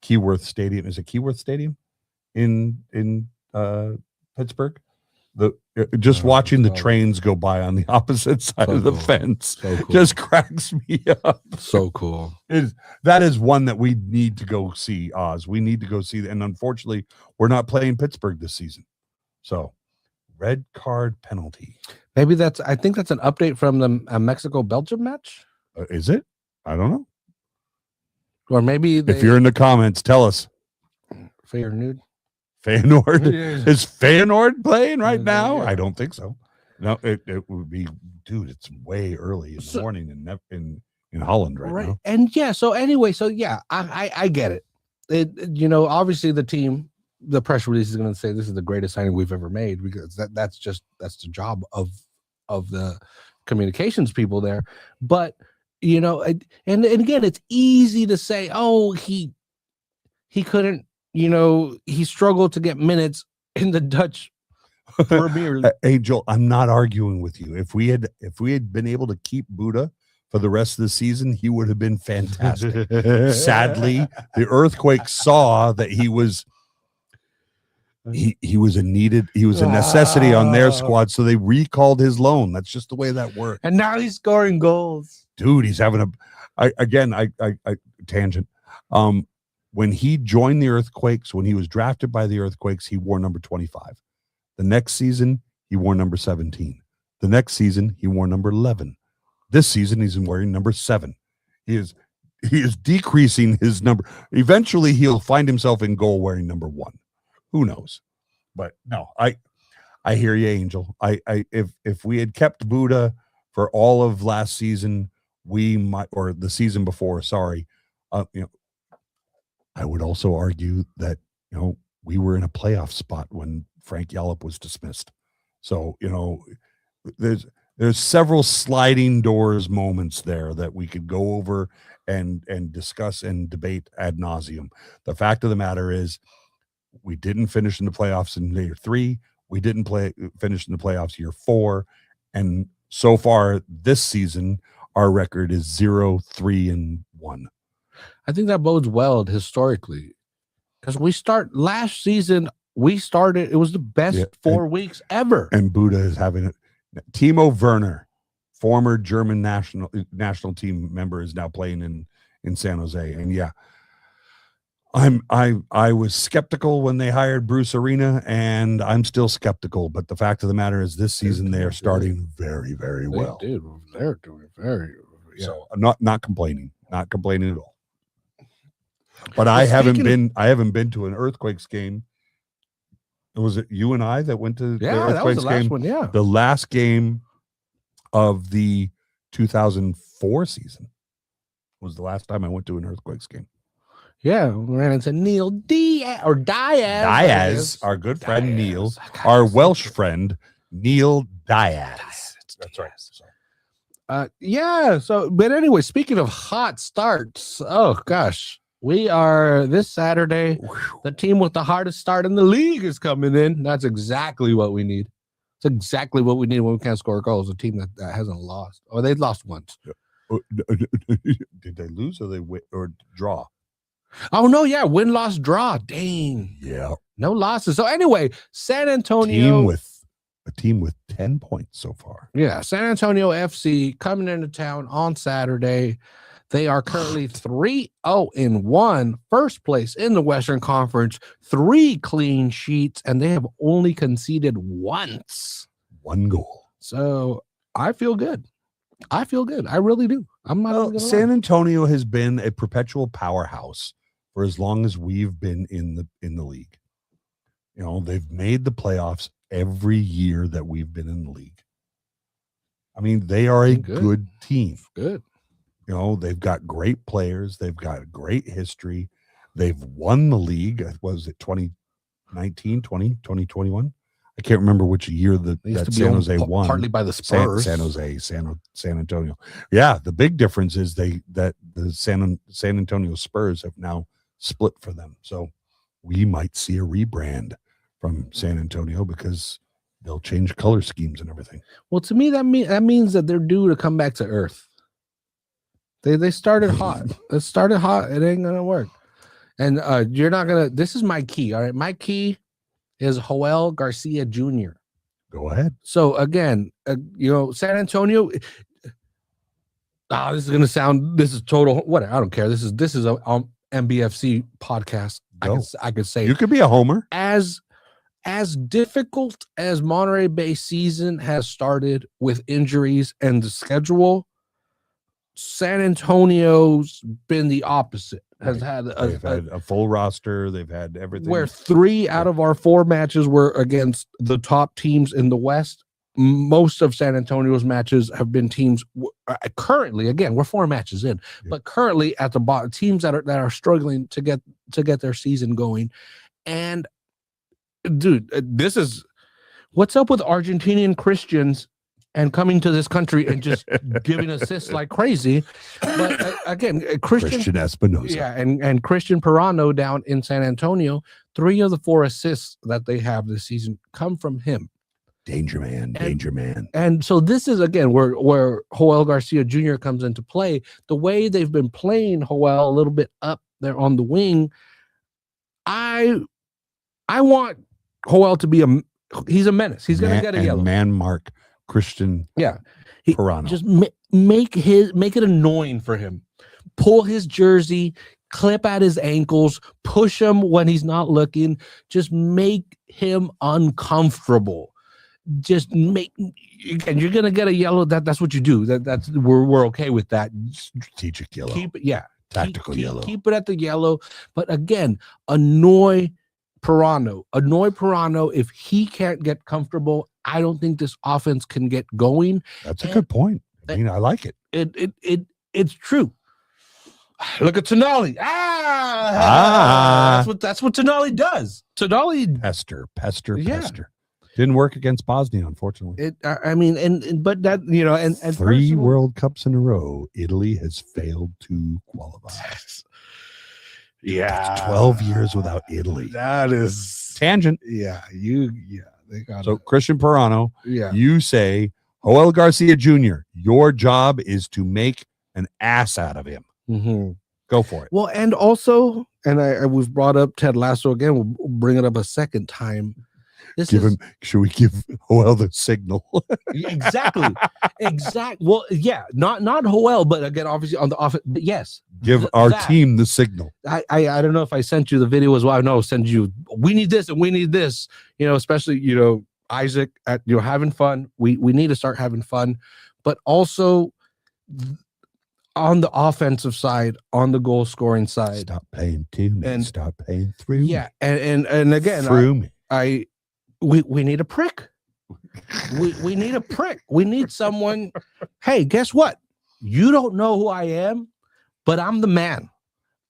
Keyworth Stadium. Is it Keyworth Stadium in Pittsburgh? Watching the trains go by on the opposite side of the fence just cracks me up. So cool. That is one that we need to go see, Oz. We need to go see. And unfortunately, we're not playing Pittsburgh this season. So, red card penalty. Maybe I think that's an update from the Mexico-Belgium match. Is it? I don't know. Or maybe if you're in the comments, tell us. Fair nude. Feyenoord is Feyenoord playing right now? I don't think so. No, it would be, dude. It's way early in the morning in Holland right now. And so anyway, I get it. Obviously the team, the press release is going to say this is the greatest signing we've ever made because that's the job of the communications people there. But and again, it's easy to say, oh, he couldn't. He struggled to get minutes in the Dutch Premier League. Angel, I'm not arguing with you. If we had been able to keep Buddha for the rest of the season, he would have been fantastic. Sadly, the Earthquakes saw that he was a necessity on their squad, so they recalled his loan. That's just the way that works. And now he's scoring goals. Dude, he's having I tangent. When he joined the Earthquakes, when he was drafted by the Earthquakes, he wore number 25. The next season, he wore number 17. The next season, he wore number 11. This season, he's wearing number 7. He is decreasing his number. Eventually, he'll find himself in goal wearing number 1. Who knows? But no, I hear you, Angel. If we had kept Buddha for all of last season, we might, or the season before, sorry, I would also argue that, we were in a playoff spot when Frank Yallop was dismissed. So, there's several sliding doors moments there that we could go over and discuss and debate ad nauseum. The fact of the matter is, we didn't finish in the playoffs in year 3. We didn't finish in the playoffs year 4. And so far this season, our record is 0-3-1. I think that bodes well historically, because last season, it was the best 4 weeks ever. And Buddha is having it. Timo Werner, former German national team member, is now playing in San Jose. And yeah, I was skeptical when they hired Bruce Arena, and I'm still skeptical. But the fact of the matter is, this season they are starting very, very well. They're doing very. Yeah. So I'm not complaining at all. But I haven't been to an Earthquakes game. Was it you and I that went to the Earthquakes that was the last game? one, yeah. The last game of the 2004 season was the last time I went to an Earthquakes game. Yeah, we ran into Neil Diaz, our good friend Neil, our Welsh friend Neil Diaz. That's right. So, but anyway, speaking of hot starts, oh gosh, we are this Saturday. The team with the hardest start in the league is coming in. That's exactly what we need. It's exactly what we need when we can't score goals. A team that hasn't lost, or they've lost once. Did they lose or or draw? Oh no, yeah, win, loss, draw. Dang. Yeah. No losses. So anyway, San Antonio a team with 10 points so far. Yeah, San Antonio FC coming into town on Saturday. They are currently 3-0-1, first place in the Western Conference, 3 clean sheets, and they have only conceded once. 1 goal. So I feel good. I really do. I'm not. San Antonio has been a perpetual powerhouse for as long as we've been in the league. They've made the playoffs every year that we've been in the league. I mean, they are a good team. Good. They've got great players. They've got a great history. They've won the league. Was it 2019, 2021? I can't remember which year that San Jose won. Partly by the Spurs. San Antonio. Yeah, the big difference is that the San Antonio Spurs have now split for them. So we might see a rebrand from San Antonio because they'll change color schemes and everything. Well, to me, that means that they're due to come back to earth. They started hot. It started hot. It ain't gonna work. And you're not gonna. This is my key. All right, my key is Joel Garcia Jr. Go ahead. So again, San Antonio. This is total. Whatever. I don't care. This is a MBFC podcast. I could say you could be a homer. As difficult as Monterey Bay season has started with injuries and the schedule, San Antonio's been the opposite. They've had a full roster. They've had everything. Where 3 out of our 4 matches were against the top teams in the West. Most of San Antonio's matches have been teams currently. Again, we're 4 matches in, but currently at the bottom, teams that are struggling to get their season going. And dude, this is what's up with Argentinian Christians and coming to this country and just giving assists like crazy. But again, Christian Espinosa. Yeah, and Christian Pirano down in San Antonio, 3 of the 4 assists that they have this season come from him. Danger man. And so this is again where Joel Garcia Jr. comes into play. The way they've been playing Joel a little bit up there on the wing, I want Joel to be he's a menace. He's gonna get a yellow. Man mark Christian. Yeah, Pirano. Just make it annoying for him. Pull his jersey, clip at his ankles, push him when he's not looking. Just make him uncomfortable. Just make, and you're gonna get a yellow. That's what you do. That's we're okay with that. Strategic yellow. Keep it, tactical yellow. Keep it at the yellow. But again, annoy Pirano. If he can't get comfortable, I don't think this offense can get going. That's a good point. I mean, I like it. It's true. Look at Tonali. That's what Tonali does. Tonali pester. Didn't work against Bosnia, unfortunately. But that, and 3 World Cups in a row, Italy has failed to qualify. Yeah, that's 12 years without Italy. That is tangent. They got so Christian Pirano. Yeah, you say Joel Garcia Jr. Your job is to make an ass out of him. Mm-hmm. Go for it. Well, and also, we've brought up Ted Lasso again. We'll bring it up a second time. Should we give Joel the signal? Exactly. Well, yeah, not Joel, but again, obviously on the offense. Yes, give our team the signal. I don't know if I sent you the video as well. I know, send you. We need this and we need this. Especially Isaac at having fun. We need to start having fun, but also on the offensive side, on the goal scoring side. Stop playing to me and start playing through. Yeah, and again, through me. We need a prick. We need a prick. We need someone. Hey, guess what? You don't know who I am, but I'm the man.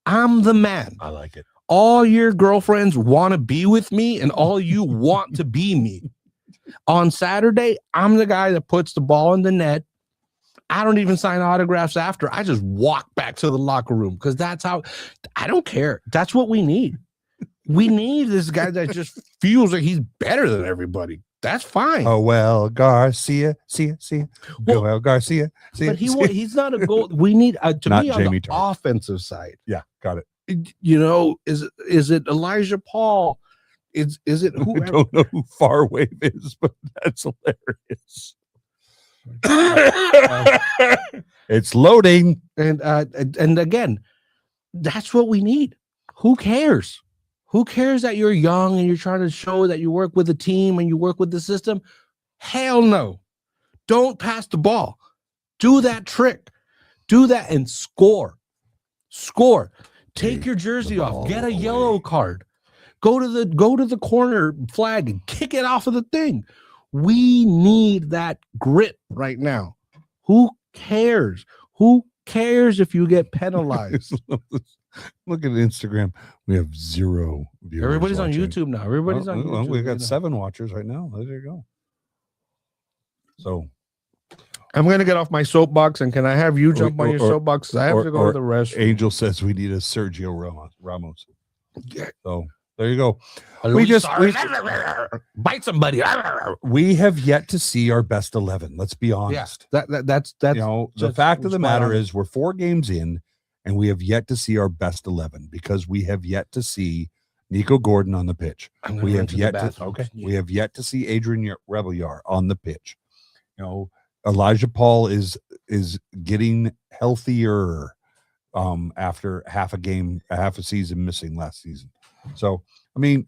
I'm the man. I like it. All your girlfriends want to be with me, and all you want to be me. On Saturday, I'm the guy that puts the ball in the net. I don't even sign autographs after. I just walk back to the locker room because that's how. I don't care. That's what we need. We need this guy that just feels like he's better than everybody. That's fine. Oh, well, Garcia, see. Well, Garcia, see. But he's not a goal. We need to not me on Jamie the Tartt. Offensive side. Yeah, got it. Is it Elijah Paul? Is it whoever? I don't know who Far Wave is, but that's hilarious. It's loading. And again, that's what we need. Who cares? Who cares that you're young and you're trying to show that you work with a team and you work with the system? Hell no. Don't pass the ball. Do that trick. Do that and score. Score. Take your jersey off. Get a yellow card. Go to the corner flag and kick it off of the thing. We need that grit right now. Who cares? Who cares if you get penalized? Look at Instagram. We have 0 viewers. Everybody's watching. on YouTube now. Everybody's on YouTube. Well, we've got 7 watchers right now. There you go. So I'm going to get off my soapbox, and can I have you jump on your soapbox? I have to go to the restroom. Angel says we need a Sergio Ramos. Yeah. So there you go. We bite somebody. We have yet to see our best 11. Let's be honest. Yeah, that's the fact of the matter is we're 4 games in, and we have yet to see our best 11 because we have yet to see Nico Gordon on the pitch. We have yet to see Adrian Rebelliar on the pitch. Elijah Paul is getting healthier after half a season missing last season. So, I mean,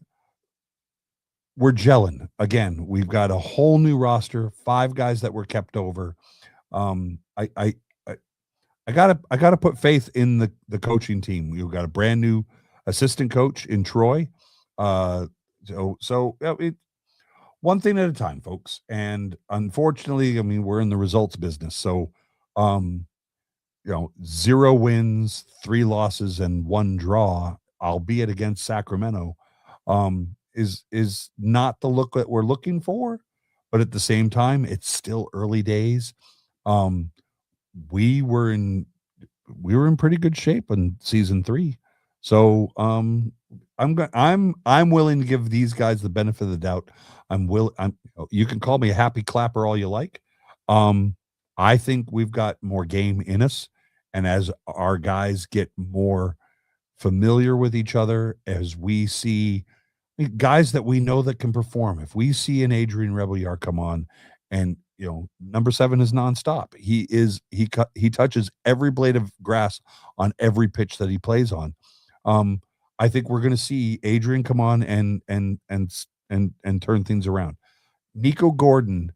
we're gelling again. We've got a whole new roster, 5 guys that were kept over. I gotta put faith in the coaching team. We've got a brand new assistant coach in Troy. One thing at a time, folks. And unfortunately, I mean, we're in the results business. So, 0 wins, 3 losses, and 1 draw, albeit against Sacramento, is not the look that we're looking for. But at the same time, it's still early days. We were in pretty good shape in season 3. So I'm willing to give these guys the benefit of the doubt. You can call me a happy clapper all you like. I think we've got more game in us, and as our guys get more familiar with each other, as we see guys that we know that can perform, if we see an Adrian Rebelliard come on, and number 7 is nonstop. He touches every blade of grass on every pitch that he plays on. I think we're going to see Adrian come on and turn things around. Nico Gordon,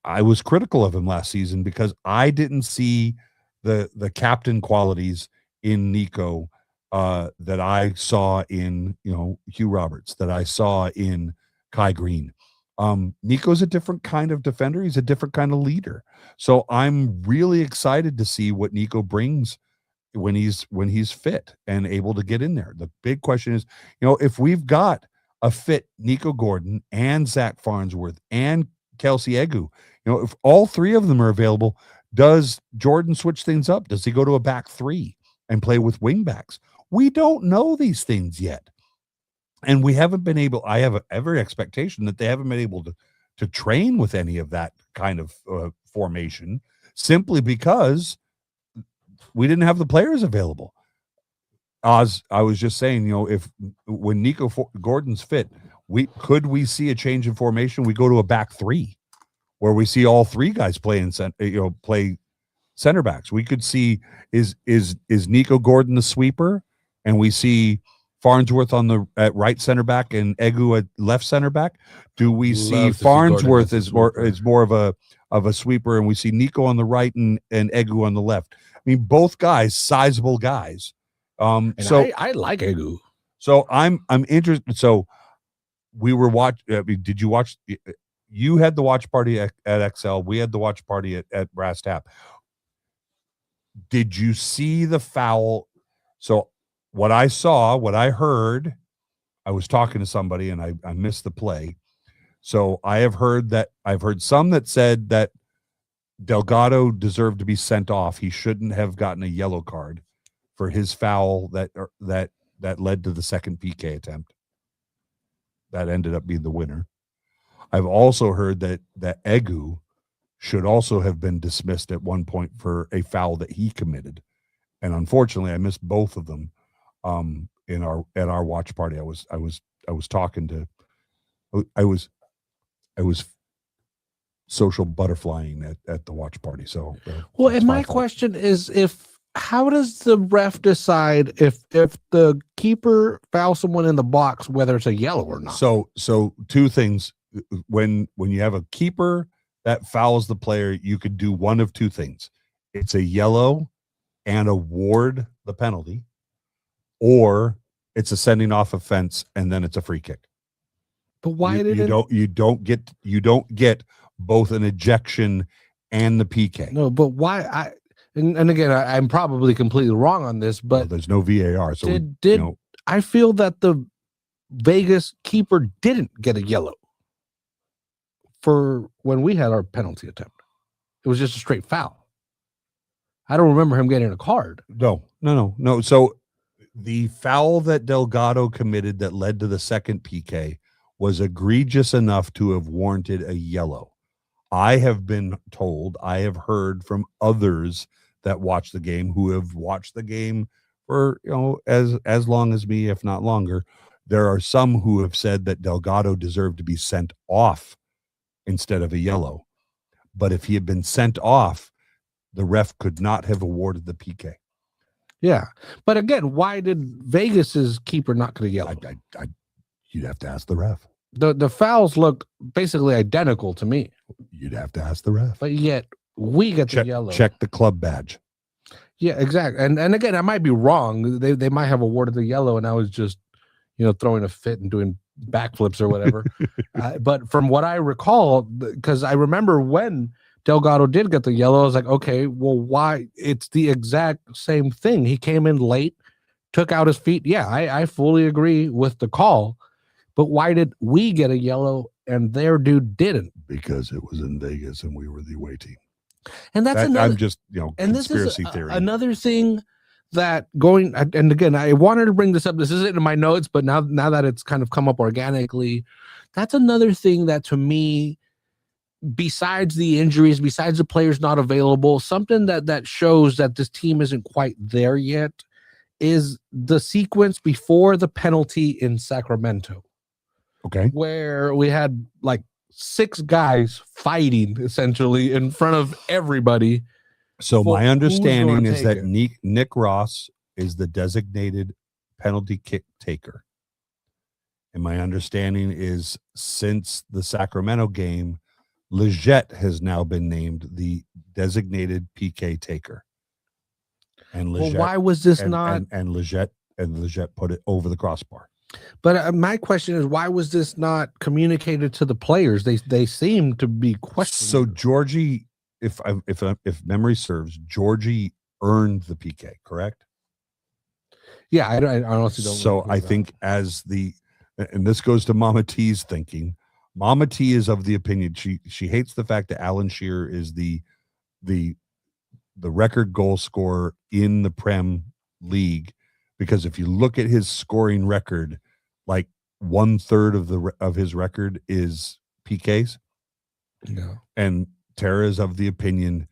I was critical of him last season because I didn't see the captain qualities in Nico that I saw in Hugh Roberts, that I saw in Kai Green. Nico's a different kind of defender. He's a different kind of leader. So I'm really excited to see what Nico brings when he's fit and able to get in there. The big question is, if we've got a fit Nico Gordon and Zach Farnsworth and Kelsey Egu, if all 3 of them are available, does Jordan switch things up? Does he go to a back 3 and play with wing backs? We don't know these things yet. And we haven't been able, I have every expectation that they haven't been able to train with any of that kind of formation, simply because we didn't have the players available. Oz, I was just saying, when Nico Gordon's fit, could we see a change in formation? We go to a back 3 where we see all 3 guys play center backs. We could see, is Nico Gordon the sweeper, and we see Farnsworth at right center back and Egu at left center back? Do we see Farnsworth as more of a sweeper, and we see Nico on the right and Egu on the left? I mean, both guys, sizable guys. So I like Egu. So I'm interested. So we were did you watch? You had the watch party at XL. We had the watch party at Brass Tap. Did you see the foul? So what I saw, what I heard, I was talking to somebody and I missed the play. So I've heard some that said that Delgado deserved to be sent off. He shouldn't have gotten a yellow card for his foul that led to the second PK attempt. That ended up being the winner. I've also heard that Egu should also have been dismissed at one point for a foul that he committed. And unfortunately, I missed both of them at our watch party. I was social butterflying at the watch party. So and my question is, how does the ref decide if the keeper fouls someone in the box, whether it's a yellow or not? So 2 things. When you have a keeper that fouls the player, you could do one of 2 things. It's a yellow and award the penalty, or it's a sending off offense and then it's a free kick. But why you don't get both an ejection and the PK? No, but why? And again, I'm probably completely wrong on this, but there's no VAR. So I feel that the Vegas keeper didn't get a yellow for when we had our penalty attempt. It was just a straight foul. I don't remember him getting a card. No. So the foul that Delgado committed that led to the second PK was egregious enough to have warranted a yellow. I have been told, I have heard from others that watch the game, who have watched the game for as long as me, if not longer. There are some who have said that Delgado deserved to be sent off instead of a yellow. But if he had been sent off, the ref could not have awarded the PK. Yeah. But again, why did Vegas's keeper not get a yellow? You'd have to ask the ref. The fouls look basically identical to me. You'd have to ask the ref. But yet we get the yellow. Check the club badge. Yeah, exactly. And again, I might be wrong. They might have awarded the yellow and I was just, throwing a fit and doing backflips or whatever. But from what I recall, because I remember when Delgado did get the yellow, I was like, okay, well, why? It's the exact same thing. He came in late, took out his feet. Yeah, I fully agree with the call. But why did we get a yellow and their dude didn't? Because it was in Vegas and we were the away team. And that's another. I'm just, and conspiracy this is theory. Another thing that going, and again, I wanted to bring this up. This isn't in my notes, but now that it's kind of come up organically, that's another thing that to me, besides the injuries, besides the players not available, something that shows that this team isn't quite there yet is the sequence before the penalty in Sacramento. Okay. Where we had like 6 guys fighting essentially in front of everybody. So my understanding is that Nick Ross is the designated penalty kick taker. And my understanding is since the Sacramento game, Leggett has now been named the designated PK taker. And Leggett, why was this not? And Leggett put it over the crossbar. But my question is, why was this not communicated to the players? They seem to be questioning. So Georgie, if memory serves, Georgie earned the PK, correct? Yeah, I honestly don't. So I think and this goes to Mama T's thinking. Mama T is of the opinion she hates the fact that Alan Shearer is the record goal scorer in the Prem League, because if you look at his scoring record, like 1/3 of his record is PKs. No. And Tara is of the opinion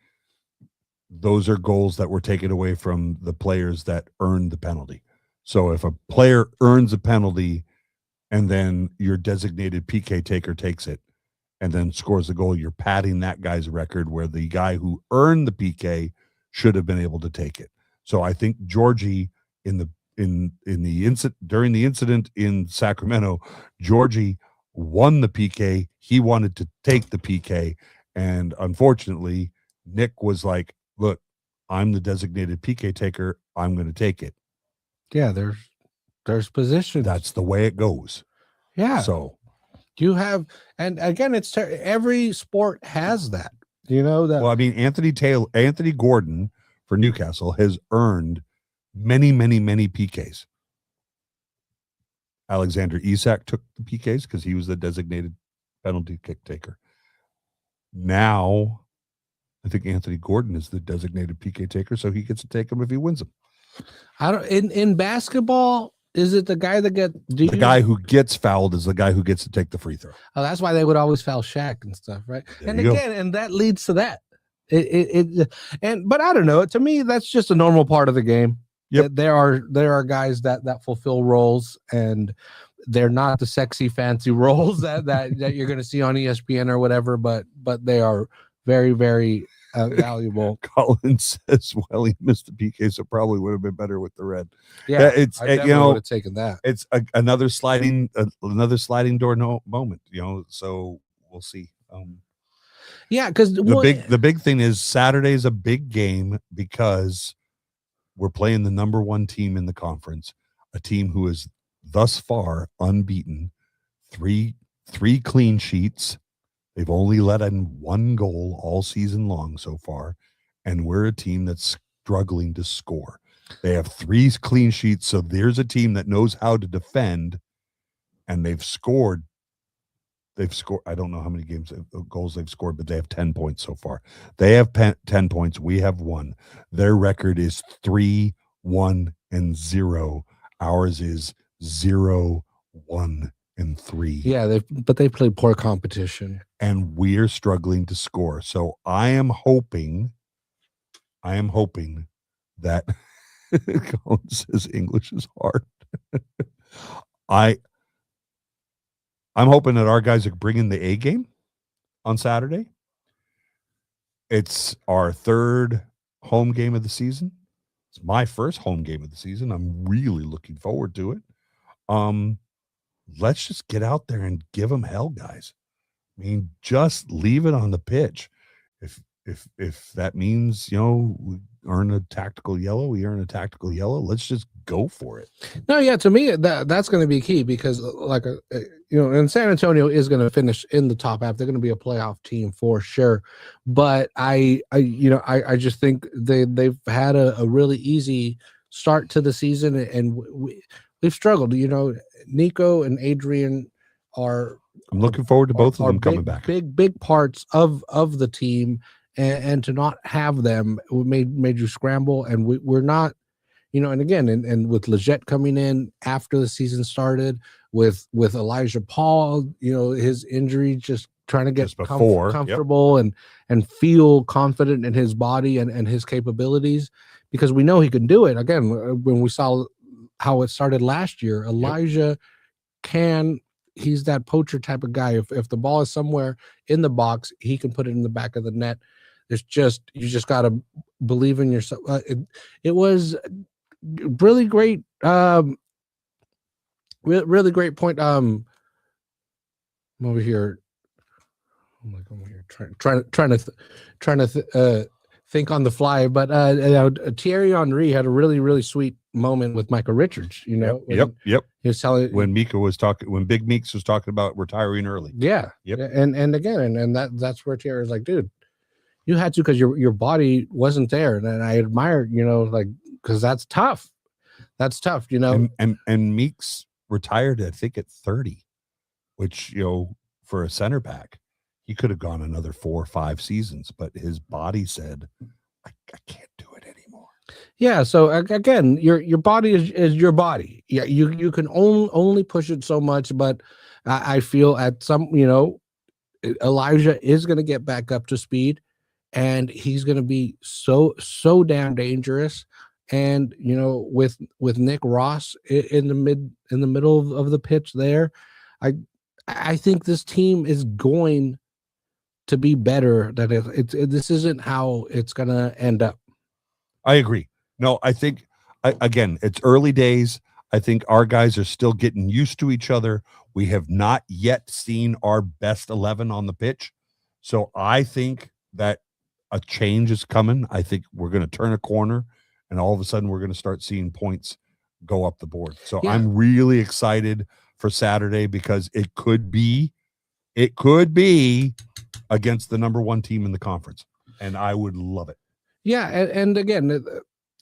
those are goals that were taken away from the players that earned the penalty. So if a player earns a penalty and then your designated PK taker takes it and then scores a goal, you're padding that guy's record where the guy who earned the PK should have been able to take it. So I think Georgie during the incident in Sacramento, Georgie won the PK. He wanted to take the PK, and unfortunately, Nick was like, "Look, I'm the designated PK taker. I'm going to take it." Yeah, there's positions. That's the way it goes. Yeah. So you have, and again, it's every sport has that. You know that. Well, I mean, Anthony Gordon for Newcastle has earned many PKs. Alexander Isak took the PKs because he was the designated penalty kick taker. Now, I think Anthony Gordon is the designated PK taker, so he gets to take them if he wins them. I don't. In basketball, is it the guy that guy who gets fouled is the guy who gets to take the free throw? Oh, that's why they would always foul Shaq and stuff, right? There and again, and that leads to that. But I don't know. To me, that's just a normal part of the game. Yep. There are guys that fulfill roles, and they're not the sexy fancy roles that you're going to see on ESPN or whatever, but they are very, very valuable. Colin says, well, he missed the PK, so probably would have been better with the red. Yeah, it's I would have taken that. It's another sliding door moment, so we'll see. Yeah, because the big thing is Saturday's a big game because we're playing the number 1 team in the conference, a team who is thus far unbeaten, three clean sheets. They've only let in 1 goal all season long so far, and we're a team that's struggling to score. They have 3 clean sheets, so there's a team that knows how to defend, and they've scored. I don't know how many goals they've scored, but they have 10 points so far. They have 10 points. We have 1. Their record is 3-1-0. Ours is 0-1-3. Yeah, but they play poor competition, and we're struggling to score. So I am hoping that Colin says English is hard. I'm hoping that our guys are bringing the A game on Saturday. It's our 3rd home game of the season. It's my first home game of the season. I'm really looking forward to it. Let's just get out there and give them hell, guys. I mean, just leave it on the pitch. If that means, we earn a tactical yellow, we earn a tactical yellow. Let's just go for it. No, yeah, to me that's going to be key because and San Antonio is going to finish in the top half. They're going to be a playoff team for sure. But I just think they've had a really easy start to the season, and we've struggled. Nico and Adrian are. I'm looking forward to both of them coming back. Big parts of the team, and to not have them made you scramble. And we're not, and again, and with Leggett coming in after the season started, with Elijah Paul, his injury, just trying to get comfortable and feel confident in his body and his capabilities, because we know he can do it. Again, when we saw how it started last year, Elijah he's that poacher type of guy. If the ball is somewhere in the box, he can put it in the back of the net. You just got to believe in yourself. It was really great. Really great point. I'm over here. I'm over here trying to think on the fly. But Thierry Henry had a really, really sweet moment with Michael Richards. Yep. He was telling when Big Meeks was talking about retiring early. Yeah. Yep. And again, and that's where Thierry was like, dude, you had to, because your body wasn't there, and I admire, because that's tough. That's tough, And Meeks retired, I think, at 30, which for a center back, he could have gone another 4 or 5 seasons, but his body said, I can't do it anymore. Yeah. So again, your body is your body. Yeah. You can only push it so much, but I feel at some, Elijah is going to get back up to speed, and he's going to be so damn dangerous. And with Nick Ross in the middle of the pitch there, I think this team is going to be better. That this isn't how it's going to end up. I agree. No, I think again, it's early days. I think our guys are still getting used to each other. We have not yet seen our best 11 on the pitch, so I think that a change is coming. I think we're going to turn a corner, and all of a sudden we're going to start seeing points go up the board. So I'm really excited for Saturday, because it could be against the number 1 team in the conference, and I would love it. Yeah, and again,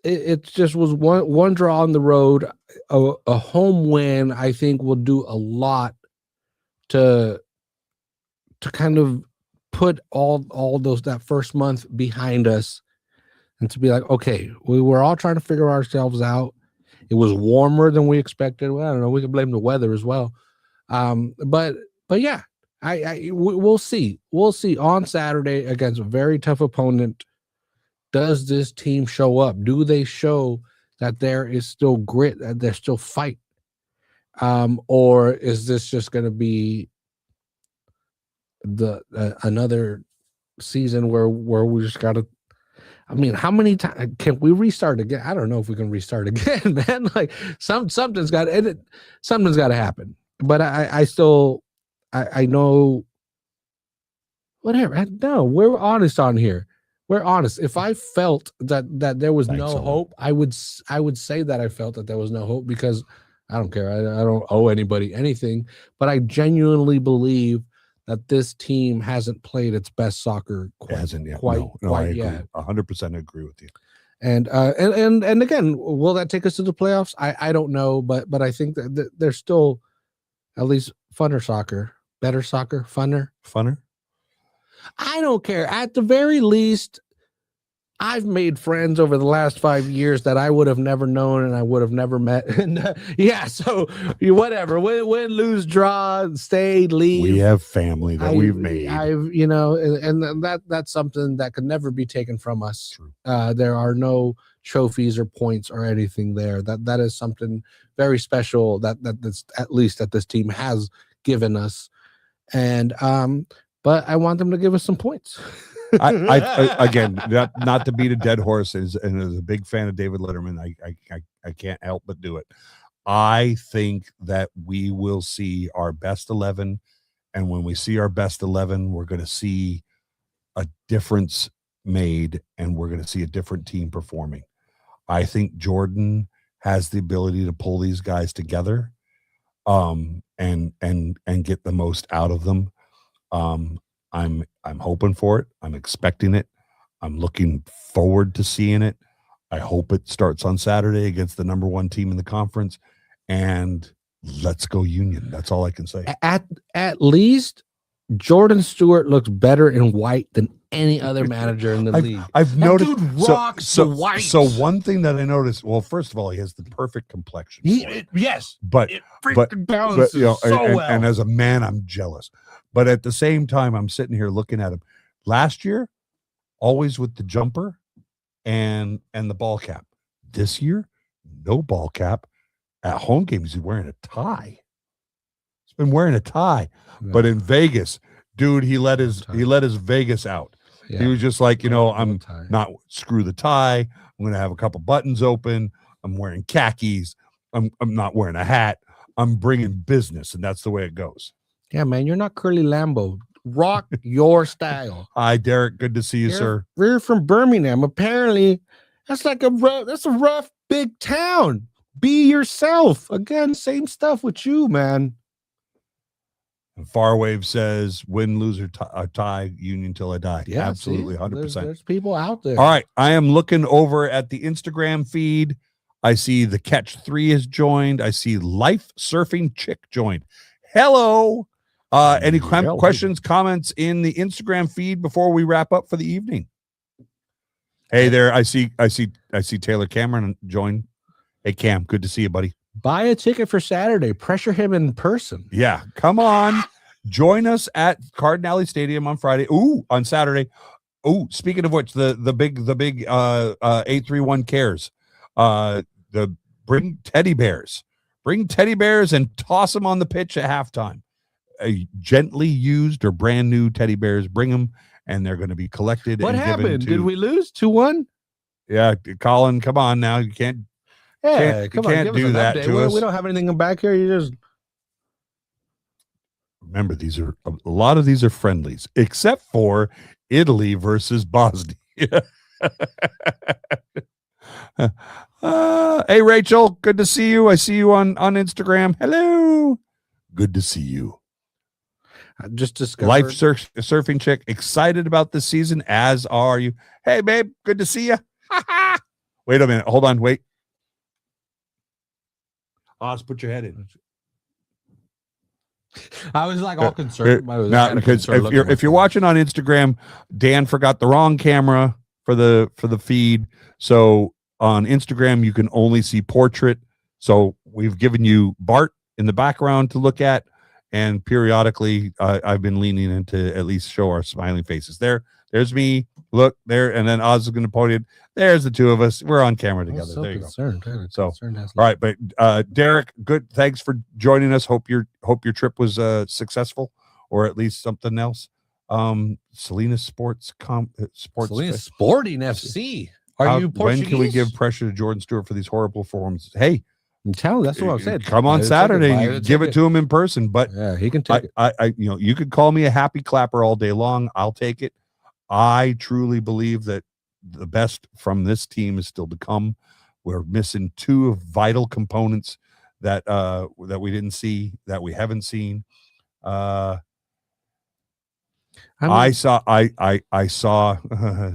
it just was one draw on the road. A home win, I think, will do a lot to kind of put all that first month behind us, and to be like, okay, we were all trying to figure ourselves out. It was warmer than we expected. Well, I don't know. We can blame the weather as well. But yeah, we'll see. We'll see on Saturday against a very tough opponent. Does this team show up? Do they show that there is still grit, that there's still fight? Or is this just going to be another season where we just got to, I mean, how many times can we restart again? I don't know if we can restart again, man. Like something's got to happen. But I still know whatever. No, we're honest on here. We're honest. If I felt that there was no hope, I would say that I felt that there was no hope, because I don't care. I don't owe anybody anything, but I genuinely believe that this team hasn't played its best soccer quite yet. 100% agree with you. And again, will that take us to the playoffs? I don't know, but I think that there's still at least funner soccer, better soccer, funner. I don't care. At the very least, I've made friends over the last 5 years that I would have never known and I would have never met. And so whatever, win, lose, draw, stay, leave. We have family that we've made. And that's something that could never be taken from us. True. There are no trophies or points or anything there. That is something very special that's at least that this team has given us. And but I want them to give us some points. I again, not to beat a dead horse, and as a big fan of David Letterman, I can't help but do it. I think that we will see our best 11, and when we see our best 11, we're going to see a difference made, and we're going to see a different team performing. I think Jordan has the ability to pull these guys together, and get the most out of them. I'm hoping for it. I'm expecting it. I'm looking forward to seeing it. I hope it starts on Saturday against the number 1 team in the conference, and let's go Union. That's all I can say. At least Jordan Stewart looks better in white than any other manager in the league. I've That noticed. dude rocks the whites. So one thing that I noticed. Well, first of all, he has the perfect complexion. Yes, but it freaking balances well. And as a man, I'm jealous. But at the same time, I'm sitting here looking at him. Last year, always with the jumper and the ball cap. This year, no ball cap. At home games, he's wearing a tie. He's been wearing a tie. Yeah. But in Vegas, dude, he let his Vegas out. Yeah. He was just like, I'm not screw the tie. I'm going to have a couple buttons open. I'm wearing khakis. I'm not wearing a hat. I'm bringing business, and that's the way it goes. Yeah, man, you're not Curly Lambeau. Rock your style. Hi, Derek. Good to see you, sir. We're from Birmingham. Apparently, that's a rough big town. Be yourself. Again, same stuff with you, man. And Farwave says, win, lose, or tie, union till I die. Yeah, absolutely, 100%. There's people out there. All right, I am looking over at the Instagram feed. I see the Catch 3 has joined. I see Life Surfing Chick joined. Hello. Any questions, comments in the Instagram feed before we wrap up for the evening? Hey there, I see Taylor Cameron join. Hey Cam, good to see you, buddy. Buy a ticket for Saturday. Pressure him in person. Yeah, come on. Join us at Cardinale Stadium on Friday. On Saturday. Speaking of which, the big 831 cares. Bring teddy bears. Bring teddy bears and toss them on the pitch at halftime. Gently used or brand new teddy bears. Bring them, and they're going to be collected. What happened? Did we lose 2-1? Yeah, Colin, come on now. You can't. Yeah, you can't do that to us. We don't have anything back here. You just remember a lot of these are friendlies, except for Italy versus Bosnia. Hey Rachel, good to see you. I see you on Instagram. Hello, good to see you. I just discovered Life Surfing Chick, excited about this season, as are you. Hey babe, good to see you. Wait a minute, hold on, wait. Oz, put your head in. I was like all concerned. Now, because if you're watching on Instagram, Dan forgot the wrong camera for the feed. So on Instagram, you can only see portrait. So we've given you Bart in the background to look at, and periodically I've been leaning in to at least show our smiling faces. There's me. Look there, and then Oz is going to point it. There's the two of us. We're on camera together. So there you concerned. go. So, all right, but Derek, good. Thanks for joining us. Hope your trip was successful, or at least something else. Salinas Salinas Sporting FC. Are you Portuguese? When can we give pressure to Jordan Stewart for these horrible performances? Hey, I'm telling you, that's what I said. Come on Saturday, give it to him in person. But yeah, he can take it. You could call me a happy clapper all day long. I'll take it. I truly believe that the best from this team is still to come. We're missing two vital components that we didn't see, that we haven't seen. I saw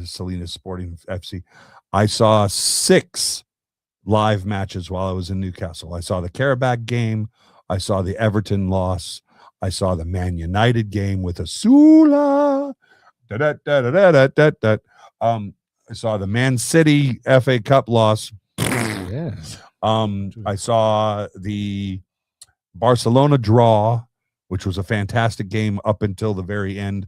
Salinas Sporting FC. I saw 6 live matches while I was in Newcastle. I saw the Karabakh game. I saw the Everton loss. I saw the Man United game with Asula. I saw the Man City FA Cup loss. Yes. I saw the Barcelona draw, which was a fantastic game up until the very end.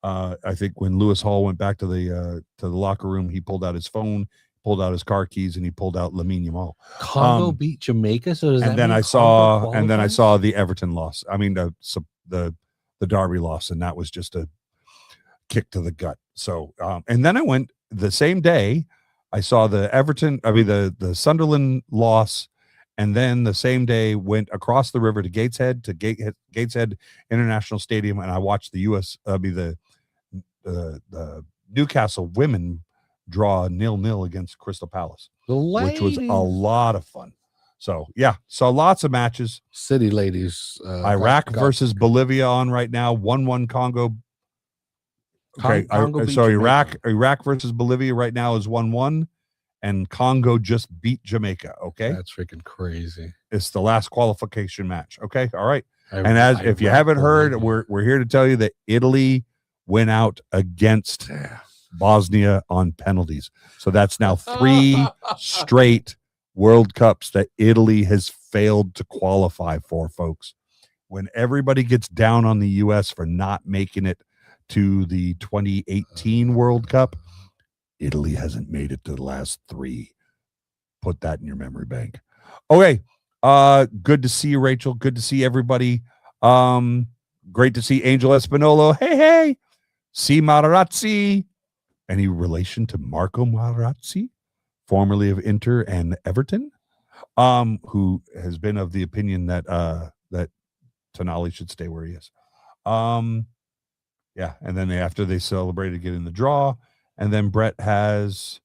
I think when Lewis Hall went back to the locker room, he pulled out his phone, pulled out his car keys, and he pulled out Lamine Yamal. Congo beat Jamaica, so and then I saw the Everton loss. I mean the Derby loss, and that was just a kick to the gut. So and then I went the same day. I saw the Sunderland loss, and then the same day went across the river to Gateshead International Stadium, and I watched the Newcastle women draw 0-0 against Crystal Palace, which was a lot of fun. So yeah, saw lots of matches. City ladies, Iraq versus Bolivia on right now. 1-1 Congo. Okay, so Iraq versus Bolivia right now is 1-1, and Congo just beat Jamaica. Okay, that's freaking crazy. It's the last qualification match. Okay, all right. If you haven't heard, we're here to tell you that Italy went out against Bosnia on penalties. So that's now 3 straight World Cups that Italy has failed to qualify for, folks. When everybody gets down on the U.S. for not making it to the 2018 World Cup, Italy hasn't made it to the last 3. Put that in your memory bank. Okay. Good to see you, Rachel. Good to see everybody. Great to see Angel Espinolo. Hey. See Materazzi. Any relation to Marco Materazzi, formerly of Inter and Everton, who has been of the opinion that that Tonali should stay where he is. Yeah, and then after they celebrated getting the draw, and then Brett has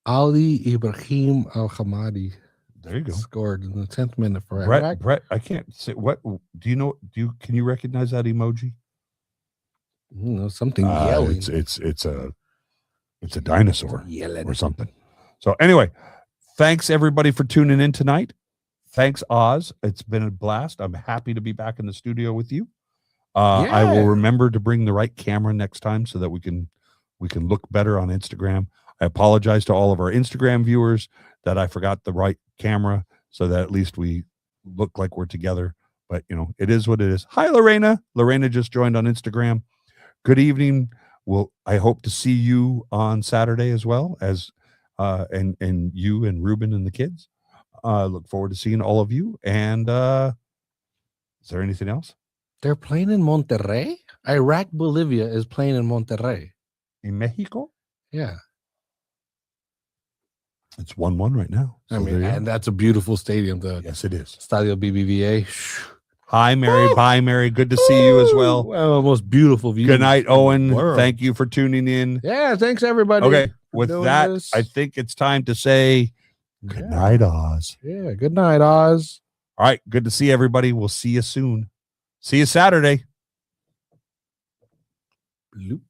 Ali Ibrahim Al Hamadi. There you go. Scored in the 10th minute for Iraq. Brett, I can't say what do you know? Can you recognize that emoji? Something yelling. It's a dinosaur yelling or something. So anyway, thanks everybody for tuning in tonight. Thanks, Oz. It's been a blast. I'm happy to be back in the studio with you. I will remember to bring the right camera next time so that we can look better on Instagram. I apologize to all of our Instagram viewers that I forgot the right camera so that at least we look like we're together. But, it is what it is. Hi, Lorena. Lorena just joined on Instagram. Good evening. I hope to see you on Saturday as well as and you and Ruben and the kids. Look forward to seeing all of you. And is there anything else? They're playing in Monterrey? Iraq Bolivia is playing in Monterrey. In Mexico? Yeah. It's 1-1 right now. So and that's a beautiful stadium. Yes, it is. Stadio BBVA. Hi, Mary. Bye, Mary. Good to see you as well. Well, most beautiful view. Good night, Owen. Thank you for tuning in. Yeah, thanks, everybody. Okay, with that, I think it's time to say good night, Oz. Yeah, good night, Oz. All right, good to see everybody. We'll see you soon. See you Saturday. Bloop.